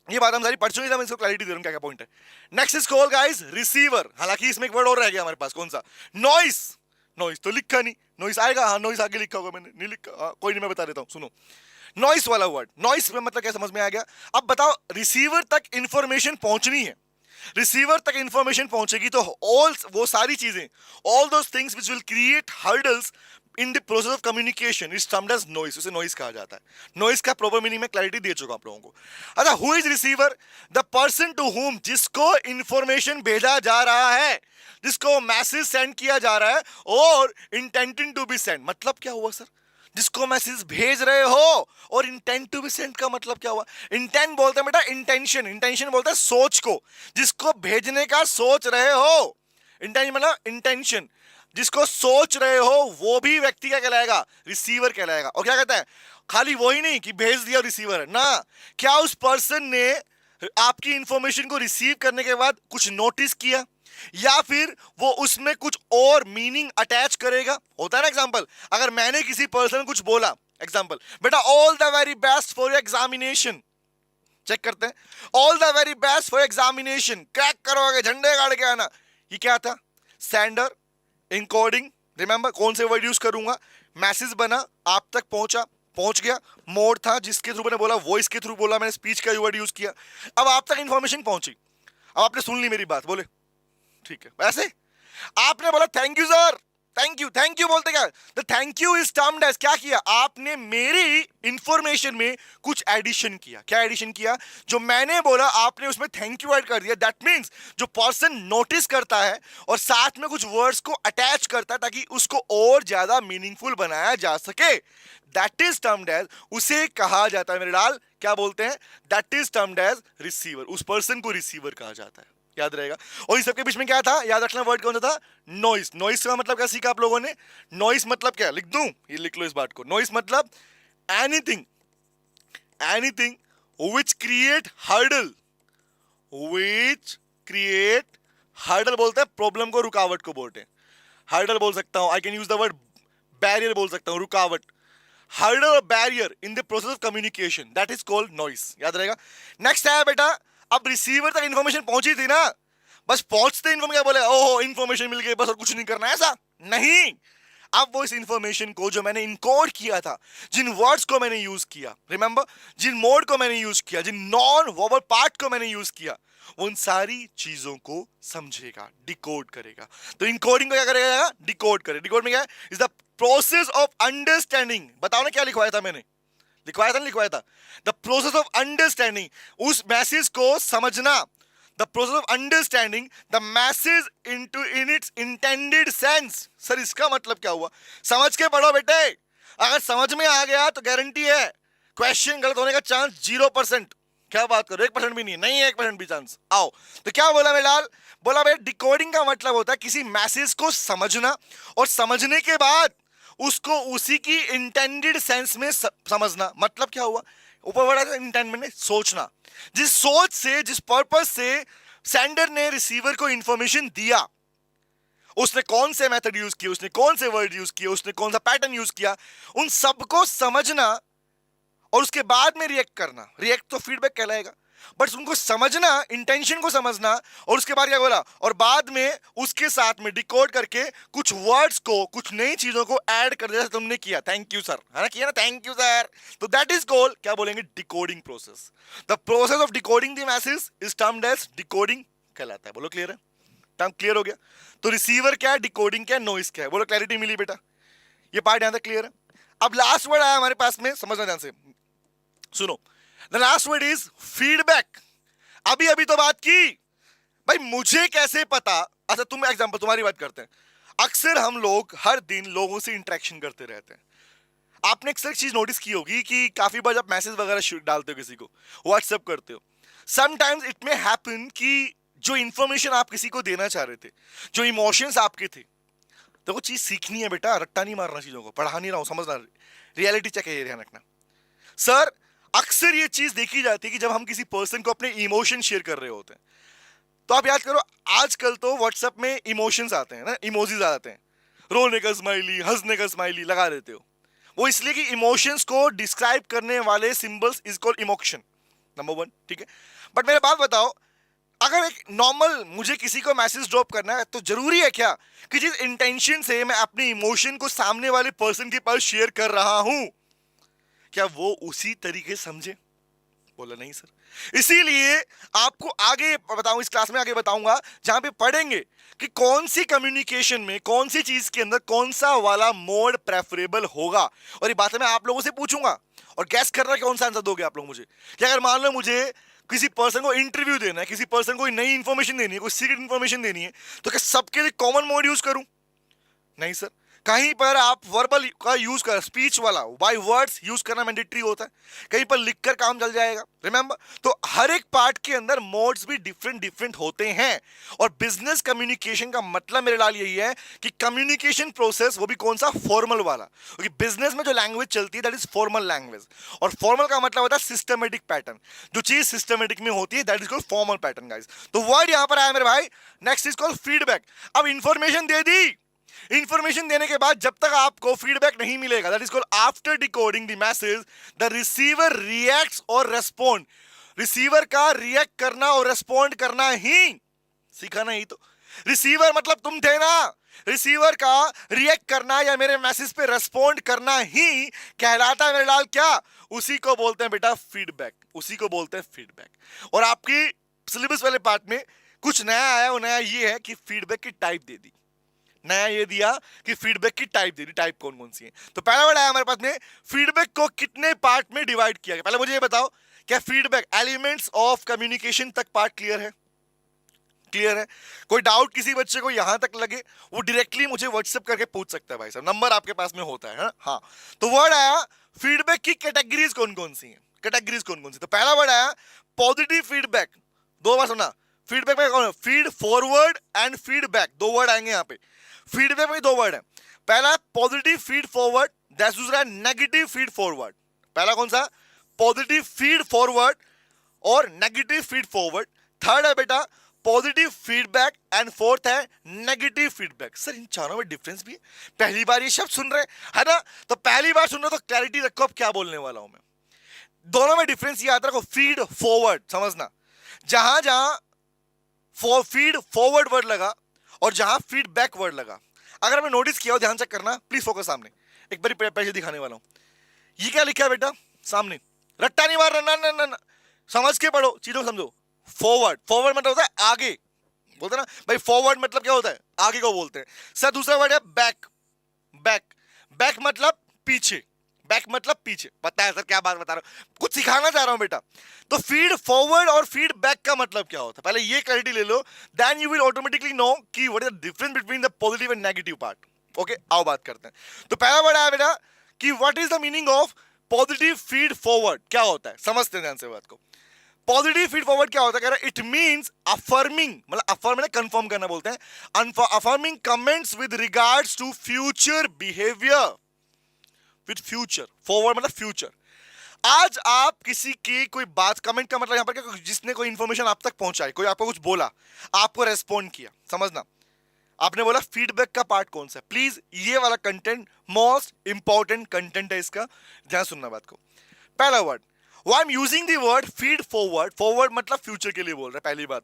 ये बात हम सारी पढ़ चुके हैं, मैं इसको क्लैरिटी दे रहा हूं क्या क्या पॉइंट है। Next is called guys receiver. हालांकि इसमें एक वर्ड और रह गया हमारे पास, कौन सा, नॉइस। नॉइस तो लिखा नहीं, नॉइस आएगा, हाँ नॉइस आगे लिखा होगा, मैंने नहीं लिखा, हाँ कोई नहीं, मैं बता देता हूं, सुनो। नॉइस वाला वर्ड, नॉइस में मतलब क्या समझ में आ गया। अब बताओ, रिसीवर तक इंफॉर्मेशन पहुंचनी है, रिसीवर तक इंफॉर्मेशन पहुंचेगी तो ऑल वो सारी चीजें, all those things which will create hurdles in the process of communication is termed as noise. उसे नॉइस कहा जाता है। नॉइस का प्रॉपर मीनिंग में क्लैरिटी दे चुका हूं आप लोगों को। अच्छा, who is receiver, the person to whom, जिसको इंफॉर्मेशन भेजा जा रहा है, जिसको मैसेज सेंड किया जा रहा है, और इंटेंटिंग टू बी सेंड, मतलब क्या हुआ सर, जिसको मैसेज भेज रहे हो, और इंटेंट टू बी सेंड का मतलब क्या हुआ। इंटेंट बोलते हैं बेटा इंटेंशन, इंटेंशन बोलते हैं सोच को, जिसको भेजने का सोच रहे हो, इंटेंशन मतलब इंटेंशन, जिसको सोच रहे हो वो भी व्यक्ति क्या कहलाएगा, रिसीवर कहलाएगा। और क्या कहता है, खाली वही नहीं कि भेज दिया रिसीवर है ना, क्या उस पर्सन ने आपकी इंफॉर्मेशन को रिसीव करने के बाद कुछ नोटिस किया, या फिर वो उसमें कुछ और मीनिंग अटैच करेगा। होता है ना, एग्जांपल, अगर मैंने किसी पर्सन कुछ बोला, एग्जांपल, बेटा all the very best for your examination, check करते हैं, all the very best for examination, crack करोगे, झंडे गाड़ के आना, ये क्या था, सेंडर, इनकोडिंग, रिमेंबर कौन से वर्ड यूज करूंगा, मैसेज बना, आप तक पहुंचा, पहुंच गया, मोड था जिसके थ्रू मैंने बोला, वॉइस के थ्रू बोला, मैंने स्पीच का वर्ड यूज किया, अब आप तक इंफॉर्मेशन पहुंची, अब आपने सुन ली मेरी बात, बोले ठीक है, ऐसे आपने बोला thank you sir, thank you, thank you बोलते क्या, the thank you is termed as, क्या किया आपने, मेरी इंफॉर्मेशन में कुछ एडिशन किया। क्या एडिशन किया, जो मैंने बोला आपने उसमें थैंक यू ऐड कर दिया। दैट मींस जो पर्सन नोटिस करता है और साथ में कुछ वर्ड्स को अटैच करता है ताकि उसको और ज्यादा मीनिंगफुल बनाया जा सके, दैट इज टर्म्ड एज, उसे कहा जाता है मेरे लाल, क्या बोलते हैं, that is termed as receiver. उस पर्सन को रिसीवर कहा जाता है, याद रहेगा। और इस सबके बीच में क्या था, याद रखना वर्ड कौन सा था, नॉइस। नॉइस का मतलब क्या सीखा आप लोगों ने, नॉइस मतलब क्या, लिख दूं, ये लिख लो इस बात को, नॉइस मतलब anything, anything which create hurdle, which create hurdle बोलते हैं प्रॉब्लम को, रुकावट को बोलते हैं, हर्डल बोल सकता हूं, आई can use the word barrier बोल सकता हूं, रुकावट, हर्डल और barrier in the process of communication, that is called noise, याद रहेगा। नेक्स्ट है बेटा, अब रिसीवर तक इंफॉर्मेशन पहुंची थी ना, बस पहुंचते इन्फॉर्मेशन क्या बोले, ओहो इंफॉर्मेशन मिल गई बस और कुछ नहीं करना है, ऐसा नहीं, अब वो इस इंफॉर्मेशन को जो मैंने इनकोड किया था, जिन वर्ड्स को मैंने यूज किया, रिमेंबर, जिन मोड को मैंने यूज किया, जिन नॉन वर्बल पार्ट को मैंने यूज किया, उन सारी चीजों को समझेगा, डिकोड करेगा। तो इनकोडिंग को क्या करेगा? डिकोड करे। डिकोड में क्या है? Is the process of understanding. बताओ ना क्या लिखवाया था मैंने? लिखवाया था द प्रोसेस ऑफ अंडरस्टैंडिंग, उस मैसेज को समझना। The process of understanding the message in its intended sense. Sir इसका मतलब क्या हुआ? समझ के पढ़ो बेटे, अगर समझ में आ गया तो गारंटी है क्वेश्चन गलत होने का चांस 0%। क्या बात करो, 1% भी नहीं है 1% भी चांस। आओ तो क्या बोला मैं लाल? बोला भाई डिकोडिंग का मतलब होता है किसी मैसेज को समझना, और समझने के बाद उसको उसी की इंटेंडेड सेंस में समझना। मतलब क्या हुआ? ऊपर बड़ा इंटेंड में सोचना, जिस सोच से, जिस पर्पस से सेंडर ने रिसीवर को इंफॉर्मेशन दिया, उसने कौन से मेथड यूज किए, उसने कौन से वर्ड यूज किए, उसने कौन सा पैटर्न यूज किया, उन सबको समझना और उसके बाद में रिएक्ट करना। रिएक्ट तो फीडबैक कहलाएगा, बट उनको समझना, इंटेंशन को समझना, और उसके बाद क्या बोला, और बाद में उसके साथ में डिकोड करके कुछ वर्ड्स को, कुछ नई चीजों को ऐड कर दिया। तुमने किया, थैंक यू सर, है ना, किया ना, थैंक यू सर। तो दैट इज कॉल्ड, क्या बोलेंगे, decoding process. The process of decoding the message is termed as decoding कहलाता है। बोलो क्लियर है? टर्म क्लियर हो गया? तो रिसीवर क्या है, डिकोडिंग क्या है, नॉइज क्या है? बोलो क्लैरिटी मिली बेटा? ये पार्ट यहां तक क्लियर है? अब लास्ट वर्ड आया हमारे पास में, समझना ध्यान से सुनो। The last word is feedback. अभी तो बात की भाई, मुझे कैसे पता? अच्छा तुम एग्जांपल, तुम्हारी बात करते हैं। अक्सर हम लोग हर दिन लोगों से इंटरेक्शन करते रहते हैं। आपने अक्सर चीज नोटिस की होगी कि काफी बार जब मैसेज वगैरह डालते हो, किसी को व्हाट्सएप करते हो, समटाइम्स इट मे हैपन कि जो इंफॉर्मेशन आप किसी को देना चाह रहे थे, जो इमोशंस आपके थे, तो वो चीज सीखनी है बेटा, रट्टा नहीं मारना चीजों को, पढ़ा नहीं रहा हूं, समझना, रियलिटी चेक है, ये ध्यान रखना। सर अक्सर ये चीज देखी जाती है कि जब हम किसी पर्सन को अपने इमोशन शेयर कर रहे होते हैं, तो आप याद करो, आजकल तो व्हाट्सएप में इमोशंस आते हैं ना, इमोजीज आते हैं, रोने का स्माइली, हंसने का स्माइली लगा देते हो। वो इसलिए कि इमोशंस को डिस्क्राइब करने वाले symbols is called emotion, number 1, ठीक है। बट मेरे बात बताओ, अगर एक नॉर्मल मुझे किसी को मैसेज ड्रॉप करना है, तो जरूरी है क्या कि जिस इंटेंशन से मैं अपने इमोशन को सामने वाले पर्सन के पास शेयर कर रहा हूं, क्या वो उसी तरीके समझे? बोला नहीं सर। इसीलिए आपको आगे बताऊं, इस क्लास में आगे बताऊंगा, जहां पे पढ़ेंगे कि कौन सी कम्युनिकेशन में, कौन सी चीज के अंदर कौन सा वाला मोड प्रेफरेबल होगा। और ये बातें मैं आप लोगों से पूछूंगा, और गैस करना कौन सा आंसर दोगे आप लोग मुझे। कि अगर मान लो मुझे किसी पर्सन को इंटरव्यू देना है, किसी पर्सन को नई इंफॉर्मेशन देनी है, कोई सीक्रेट इंफॉर्मेशन देनी है, तो क्या सबके लिए कॉमन मोड यूज करूं? नहीं सर, कहीं पर आप वर्बल का यूज कर, स्पीच वाला बाय वर्ड्स यूज करना मैंडेटरी होता है, कहीं पर लिखकर काम चल जाएगा, रिमेंबर। तो हर एक पार्ट के अंदर मोड्स भी डिफरेंट होते हैं। और बिजनेस कम्युनिकेशन का मतलब मेरे लाल यही है कि कम्युनिकेशन प्रोसेस, वो भी कौन सा, फॉर्मल वाला। क्योंकि बिजनेस में जो लैंग्वेज चलती है दैट इज फॉर्मल लैंग्वेज, और फॉर्मल का मतलब होता है सिस्टमेटिक पैटर्न। जो चीज सिस्टमेटिक में होती है that is called formal pattern guys. तो वर्ड यहां पर आया मेरे भाई, नेक्स्ट इज कॉल्ड फीडबैक। अब इंफॉर्मेशन दे दी, इंफॉर्मेशन देने के बाद जब तक आपको फीडबैक नहीं मिलेगा, that is called after decoding the message, the receiver reacts और रेस्पॉन्ड। रिसीवर का रिएक्ट करना और रेस्पॉन्ड करना ही सीखा नहीं तो। रिसीवर मतलब तुम थे ना, रिसीवर का रिएक्ट करना या मेरे मैसेज पे रेस्पॉन्ड करना ही कहलाता है मेरे लाल, क्या, उसी को बोलते हैं बेटा फीडबैक, उसी को बोलते हैं फीडबैक। और आपकी सिलेबस वाले पार्ट में कुछ नया आया, वो नया ये है कि फीडबैक की टाइप दे दी, नया ये दिया कि फीडबैक की टाइप दे दी, टाइप कौन कौन सी है। तो पहला वर्ड आया हमारे पास में, फीडबैक को कितने पार्ट में डिवाइड किया गया। पहले मुझे ये बताओ, क्या फीडबैक एलिमेंट्स ऑफ कम्युनिकेशन तक पार्ट क्लियर है? क्लियर है? कोई डाउट किसी बच्चे को यहां तक लगे, वो डायरेक्टली मुझे व्हाट्सएप करके पूछ सकता है, भाई साहब नंबर आपके पास में होता है ना? हाँ। तो वर्ड आया फीडबैक की कैटेगरीज कौन कौन सी है, कैटेगरीज कौन कौन सी। तो पहला वर्ड आया पॉजिटिव फीडबैक, 2 बार सुना, फीडबैक में कौन है, feed forward and feedback, 2 word आएंगे यहाँ पे। फीडबैक में 2 वर्ड है, पहला पॉजिटिव फीड फॉरवर्ड, दूसरा नेगेटिव फीड फॉरवर्ड। पहला कौन सा, पॉजिटिव फीड फॉरवर्ड और नेगेटिव फीड फॉरवर्ड। थर्ड है बेटा पॉजिटिव फीडबैक एंड फोर्थ है नेगेटिव फीडबैक। सर इन चारों में डिफरेंस भी है? पहली बार ये शब्द सुन रहे है ना, तो पहली बार सुन रहे हो तो क्लैरिटी रखो अब क्या बोलने वाला हूं मैं। दोनों में डिफरेंस याद रखो, फीड फॉरवर्ड समझना, जहां जहां फीड फॉरवर्ड वर्ड लगा और जहां फीडबैक वर्ड लगा, अगर आपने नोटिस किया हो, ध्यान चेक करना, प्लीज फोकस सामने, एक बार पैसे दिखाने वाला हूं। ये क्या लिखा है बेटा सामने? रट्टा नहीं मार रहा, ना ना ना ना, समझ के पढ़ो, चीजों को समझो। फॉरवर्ड, फॉरवर्ड मतलब होता है आगे, बोलते हैं ना भाई फॉरवर्ड मतलब क्या होता है? आगे को बोलते हैं सर। दूसरा वर्ड है बैक, बैक, बैक मतलब पीछे, बैक मतलब पीछे। पता है सर क्या बात बता रहा हूं, कुछ सिखाना चाह रहा हूं बेटा। तो फीड फॉरवर्ड और फीड बैक का मतलब क्या होता है, पहले ये क्लैरिटी ले लो, then you will automatically know कि what is the difference between the positive and negative part. Okay, आओ बात करते हैं। तो पहला वर्ड है बेटा कि what is the meaning of positive feed forward, क्या होता है समझते हैं ध्यान से बात को। पॉजिटिव फीड फॉरवर्ड क्या होता है? कह रहा है इट मींस अफर्मिंग, मतलब अफर्म मतलब कंफर्म करना बोलते हैं, affirming comments with regards to future behaviour, with future, forward मतलब फ्यूचर। आज आप किसी की कोई बात, कमेंट का मतलब यहां पर क्या, जिसने कोई इंफॉर्मेशन आप तक पहुंचाई, कोई आपको कुछ बोला, आपको रेस्पॉन्ड किया, समझना। आपने बोला फीडबैक का पार्ट कौन सा है, प्लीज ये वाला कंटेंट मोस्ट इंपॉर्टेंट कंटेंट है, इसका ध्यान सुनना बात को। पहला word, Why I'm using the word feed forward, forward मतलब फ्यूचर के लिए बोल रहा है, पहली बात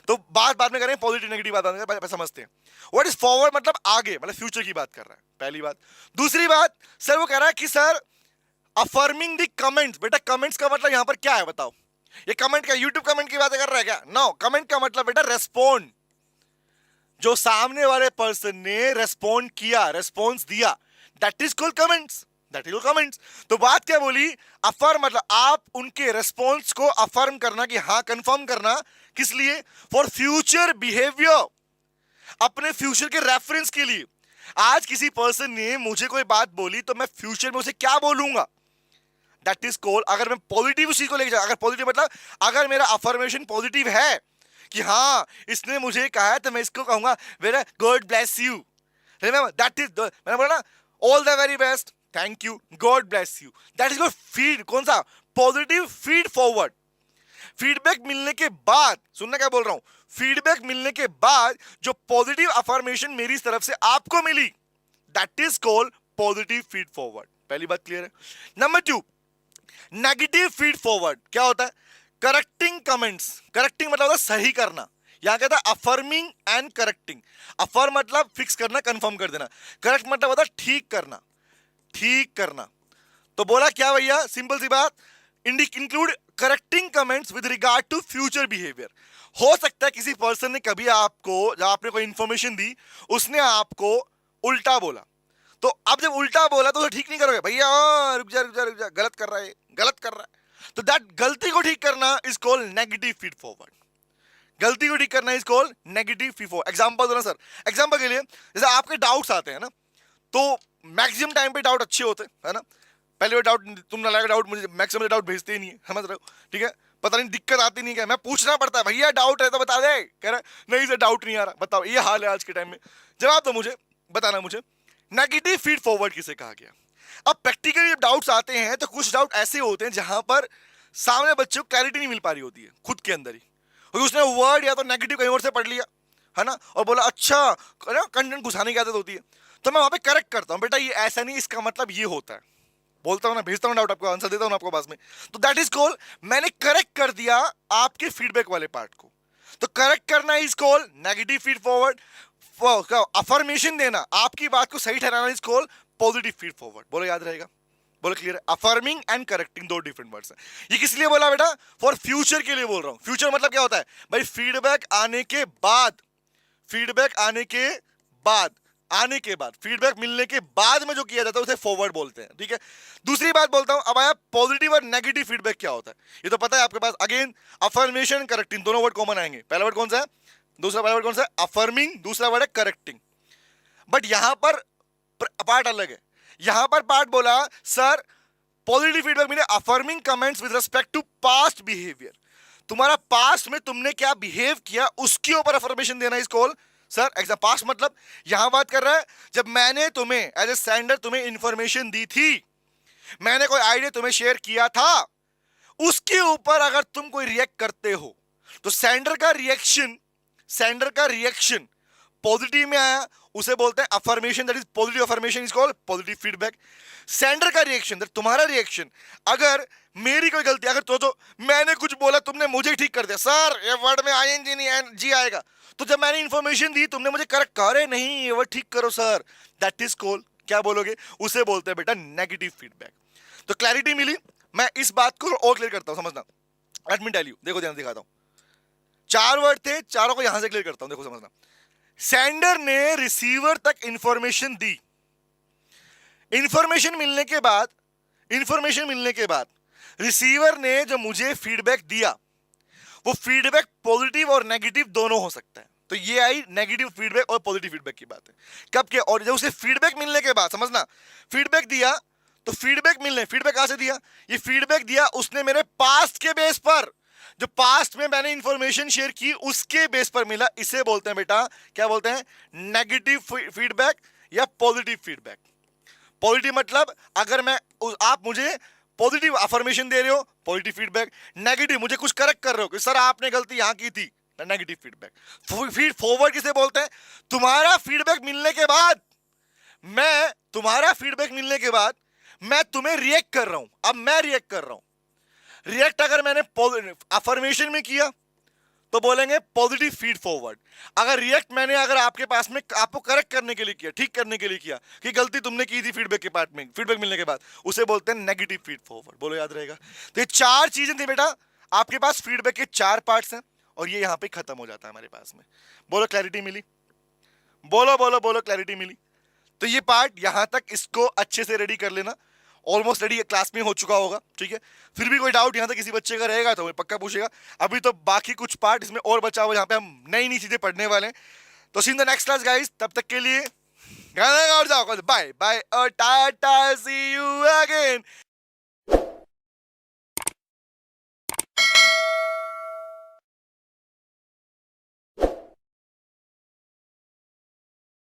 तो बात में करें, पॉजिटिव नेगेटिव बात आने समझते हैं। व्हाट इज फॉरवर्ड मतलब आगे, मतलब फ्यूचर की बात कर रहा है, पहली बात। दूसरी बात, सर वो कह रहा है कि सर अफर्मिंग द कमेंट्स, बेटा कमेंट्स का मतलब यहां पर क्या है बताओ? ये कमेंट का यूट्यूब कमेंट की बात कर रहा है क्या? नो, कमेंट का मतलब बेटा रेस्पॉन्ड, जो सामने वाले पर्सन ने रेस्पॉन्ड किया, रेस्पॉन्स दिया, that is called comments, that is comments. तो बात क्या बोली? अफर्म मतलब आप उनके रेस्पॉन्स को अफर्म करना, कि हाँ कंफर्म करना, किस लिए? फॉर फ्यूचर बिहेवियर, अपने फ्यूचर के रेफरेंस के लिए। आज किसी पर्सन ने मुझे कोई बात बोली तो मैं फ्यूचर में उसे क्या बोलूंगा, दैट इज कॉल्ड, अगर मैं पॉजिटिव उसी को लेके जाऊं, अगर पॉजिटिव मतलब अगर मेरा अफर्मेशन पॉजिटिव है कि हाँ इसने मुझे कहा है, तो मैं इसको कहूंगा very God bless you, remember that is, मैंने बोला ना all the very best, thank you, God bless you, that is your feed, कौन सा? Positive feed forward. फीडबैक मिलने के बाद, सुनना क्या बोल रहा हूं, फीडबैक मिलने के बाद जो पॉजिटिव अफर्मेशन मेरी तरफ से आपको मिली, that is called positive feed forward. पहली बात क्लियर है। नंबर 2, नेगेटिव फीड फॉरवर्ड क्या होता है? करेक्टिंग कमेंट्स, करेक्टिंग मतलब होता है सही करना, यहां कहता है अफर्मिंग एंड करेक्टिंग। अफर्म मतलब फिक्स करना, कंफर्म कर देना, करेक्ट मतलब होता है ठीक करना, ठीक करना। तो बोला क्या भैया, सिंपल सी बात, include correcting comments with regard to future behaviour. हो सकता है किसी पर्सन ने कभी आपको, जब आपने कोई इंफॉर्मेशन दी, उसने आपको उल्टा बोला, तो अब जब उल्टा बोला तो ठीक नहीं करोगे भैया, रुक जा रुक जा रुक जा, गलत कर रहा है, गलत कर रहा है। तो दैट गलती को ठीक करना is called negative feed forward, गलती को ठीक करना is called negative feed forward. Example दो ना सर, एग्जांपल के लिए जैसे आपके डाउट्स आते हैं ना, तो मैक्सिमम टाइम पे डाउट अच्छे होते हैं, है ना? पहले वो डाउट तुम ना लगा डाउट, मुझे मैक्सिमम डाउट भेजते ही नहीं है, समझ रहे हो? ठीक है, पता नहीं दिक्कत आती नहीं, क्या मैं पूछना पड़ता है, भैया डाउट है तो बता दे, कह रहा नहीं सर डाउट नहीं आ रहा, बताओ, ये हाल है आज के टाइम में, जवाब दो मुझे, बताना मुझे, नेगेटिव फीड फॉरवर्ड किसे कहा गया? अब प्रैक्टिकली जब डाउट्स आते हैं तो कुछ डाउट ऐसे होते हैं जहां पर सामने बच्चे को क्लैरिटी नहीं मिल पा रही होती है खुद के अंदर ही, और उसने वर्ड या तो नेगेटिव कहीं और से पढ़ लिया, है ना, और बोला अच्छा, कंटेंट घुसाने की आदत होती है, तो मैं वहां पे करेक्ट करता हूं, बेटा ये ऐसा नहीं, इसका मतलब ये होता है, बोलता हूं ना, भेजता हूं डाउट आपको, आंसर देता हूं आपको पास में, तो दैट इज कॉल्ड, मैंने करेक्ट कर दिया आपके फीडबैक वाले पार्ट को। तो करेक्ट करना is called negative feed forward, affirmation देना, आपकी बात को सही ठहराना is called positive feed forward. बोलो याद रहेगा, बोलो क्लियर है? अफर्मिंग एंड करेक्टिंग दो डिफरेंट वर्ड्स हैं। ये किस लिए बोला बेटा? फॉर फ्यूचर के लिए बोल रहा हूं। फ्यूचर मतलब क्या होता है भाई? फीडबैक आने के बाद, फीडबैक आने के बाद, आने के बाद, फीडबैक मिलने के बाद में जो किया जाता है उसे फॉरवर्ड बोलते हैं, ठीक है? दूसरी बात बोलता हूं, अब आया पॉजिटिव और नेगेटिव फीडबैक क्या होता है, ये तो पता है आपके पास। अगेन अफर्मेशन, करेक्टिंग, दोनों वर्ड कॉमन आएंगे। पहला वर्ड कौन सा है? दूसरा वर्ड कौन सा है? अफर्मिंग, दूसरा वर्ड है करेक्टिंग। बट यहां पर पार्ट अलग है, यहां पर पार्ट बोला sir positive feedback mean affirming comments with respect to past behaviour, तुम्हारा पास्ट में तुमने क्या बिहेव किया उसके ऊपर अफर्मेशन देना is called sir exam. Past मतलब यहां बात कर रहा है जब मैंने तुम्हें एज ए सेंडर तुम्हें इंफॉर्मेशन दी थी, मैंने कोई आइडिया तुम्हें शेयर किया था, उसके ऊपर अगर तुम कोई रिएक्ट करते हो तो सेंडर का रिएक्शन पॉजिटिव में आया, उसे बोलते हैं affirmation, that is positive affirmation is called positive feedback. Sender का रिएक्शन, तुम्हारा रिएक्शन, अगर मेरी कोई गलती, अगर तो मैंने कुछ बोला, तुमने मुझे ठीक कर दिया, सर ये वर्ड में आईएनजी नहीं जी आएगा, तो जब मैंने इंफॉर्मेशन दी तुमने मुझे करेक्ट कहा, अरे नहीं ये वर्ड ठीक करो सर, दैट इज कॉल्ड, क्या बोलोगे, उसे बोलते हैं बेटा नेगेटिव फीडबैक। तो क्लैरिटी मिली। मैं इस बात को और क्लियर करता हूं, समझना। लेट मी टेल यू, देखो ध्यान दिखाता हूं। 4 वर्ड थे, चारों को यहां से क्लियर करता हूं, देखो समझना। सेंडर ने रिसीवर तक इंफॉर्मेशन दी, इंफॉर्मेशन मिलने के बाद रिसीवर ने जो मुझे फीडबैक दिया, वो फीडबैक पॉजिटिव और नेगेटिव दोनों हो सकता है। तो ये आई नेगेटिव फीडबैक और पॉजिटिव फीडबैक की बात है। कब के, और जब उसे फीडबैक मिलने के बाद, समझना, फीडबैक दिया, तो फीडबैक कहां से दिया, ये फीडबैक दिया उसने मेरे पास्ट के बेस पर, जो पास्ट में मैंने इंफॉर्मेशन शेयर की उसके बेस पर मिला, इसे बोलते हैं बेटा, क्या बोलते हैं, नेगेटिव फीडबैक या पॉजिटिव फीडबैक। पॉजिटिव मतलब अगर मैं, आप मुझे पॉजिटिव अफर्मेशन दे रहे हो, पॉजिटिव फीडबैक। नेगेटिव, मुझे कुछ करेक्ट कर रहे हो कि सर आपने गलती यहां की थी, नेगेटिव फीडबैक। फीड फॉरवर्ड किसे बोलते हैं, तुम्हारा फीडबैक मिलने के बाद मैं तुम्हें रिएक्ट कर रहा हूं, अब मैं रिएक्ट कर रहा हूं। रिएक्ट अगर मैंने अफर्मेशन में किया तो बोलेंगे पॉजिटिव फीड फॉरवर्ड। अगर रिएक्ट मैंने अगर आपके पास में आपको करेक्ट करने के लिए किया, ठीक करने के लिए किया कि गलती तुमने की थी फीडबैक के पार्ट में, फीडबैक मिलने के बाद, उसे बोलते हैं नेगेटिव फीड फॉरवर्ड। बोलो, याद रहेगा। तो ये 4 चीजें थी बेटा, आपके पास फीडबैक के 4 पार्ट्स हैं, और ये यहां पे खत्म हो जाता है हमारे पास में। बोलो क्लैरिटी मिली, बोलो क्लैरिटी मिली। तो ये पार्ट यहां तक, इसको अच्छे से रेडी कर लेना, ऑलमोस्ट रेडी क्लास में हो चुका होगा, ठीक है। फिर भी कोई डाउट यहां तक किसी बच्चे का रहेगा तो वो पक्का पूछेगा। अभी तो बाकी कुछ पार्ट इसमें और बचा हुआ, जहां पे हम नई चीजें पढ़ने वाले हैं। तो see in the next class guys, तब तक के लिए गाना और जाओ, बाय बाय और टाटा, सी यू अगेन।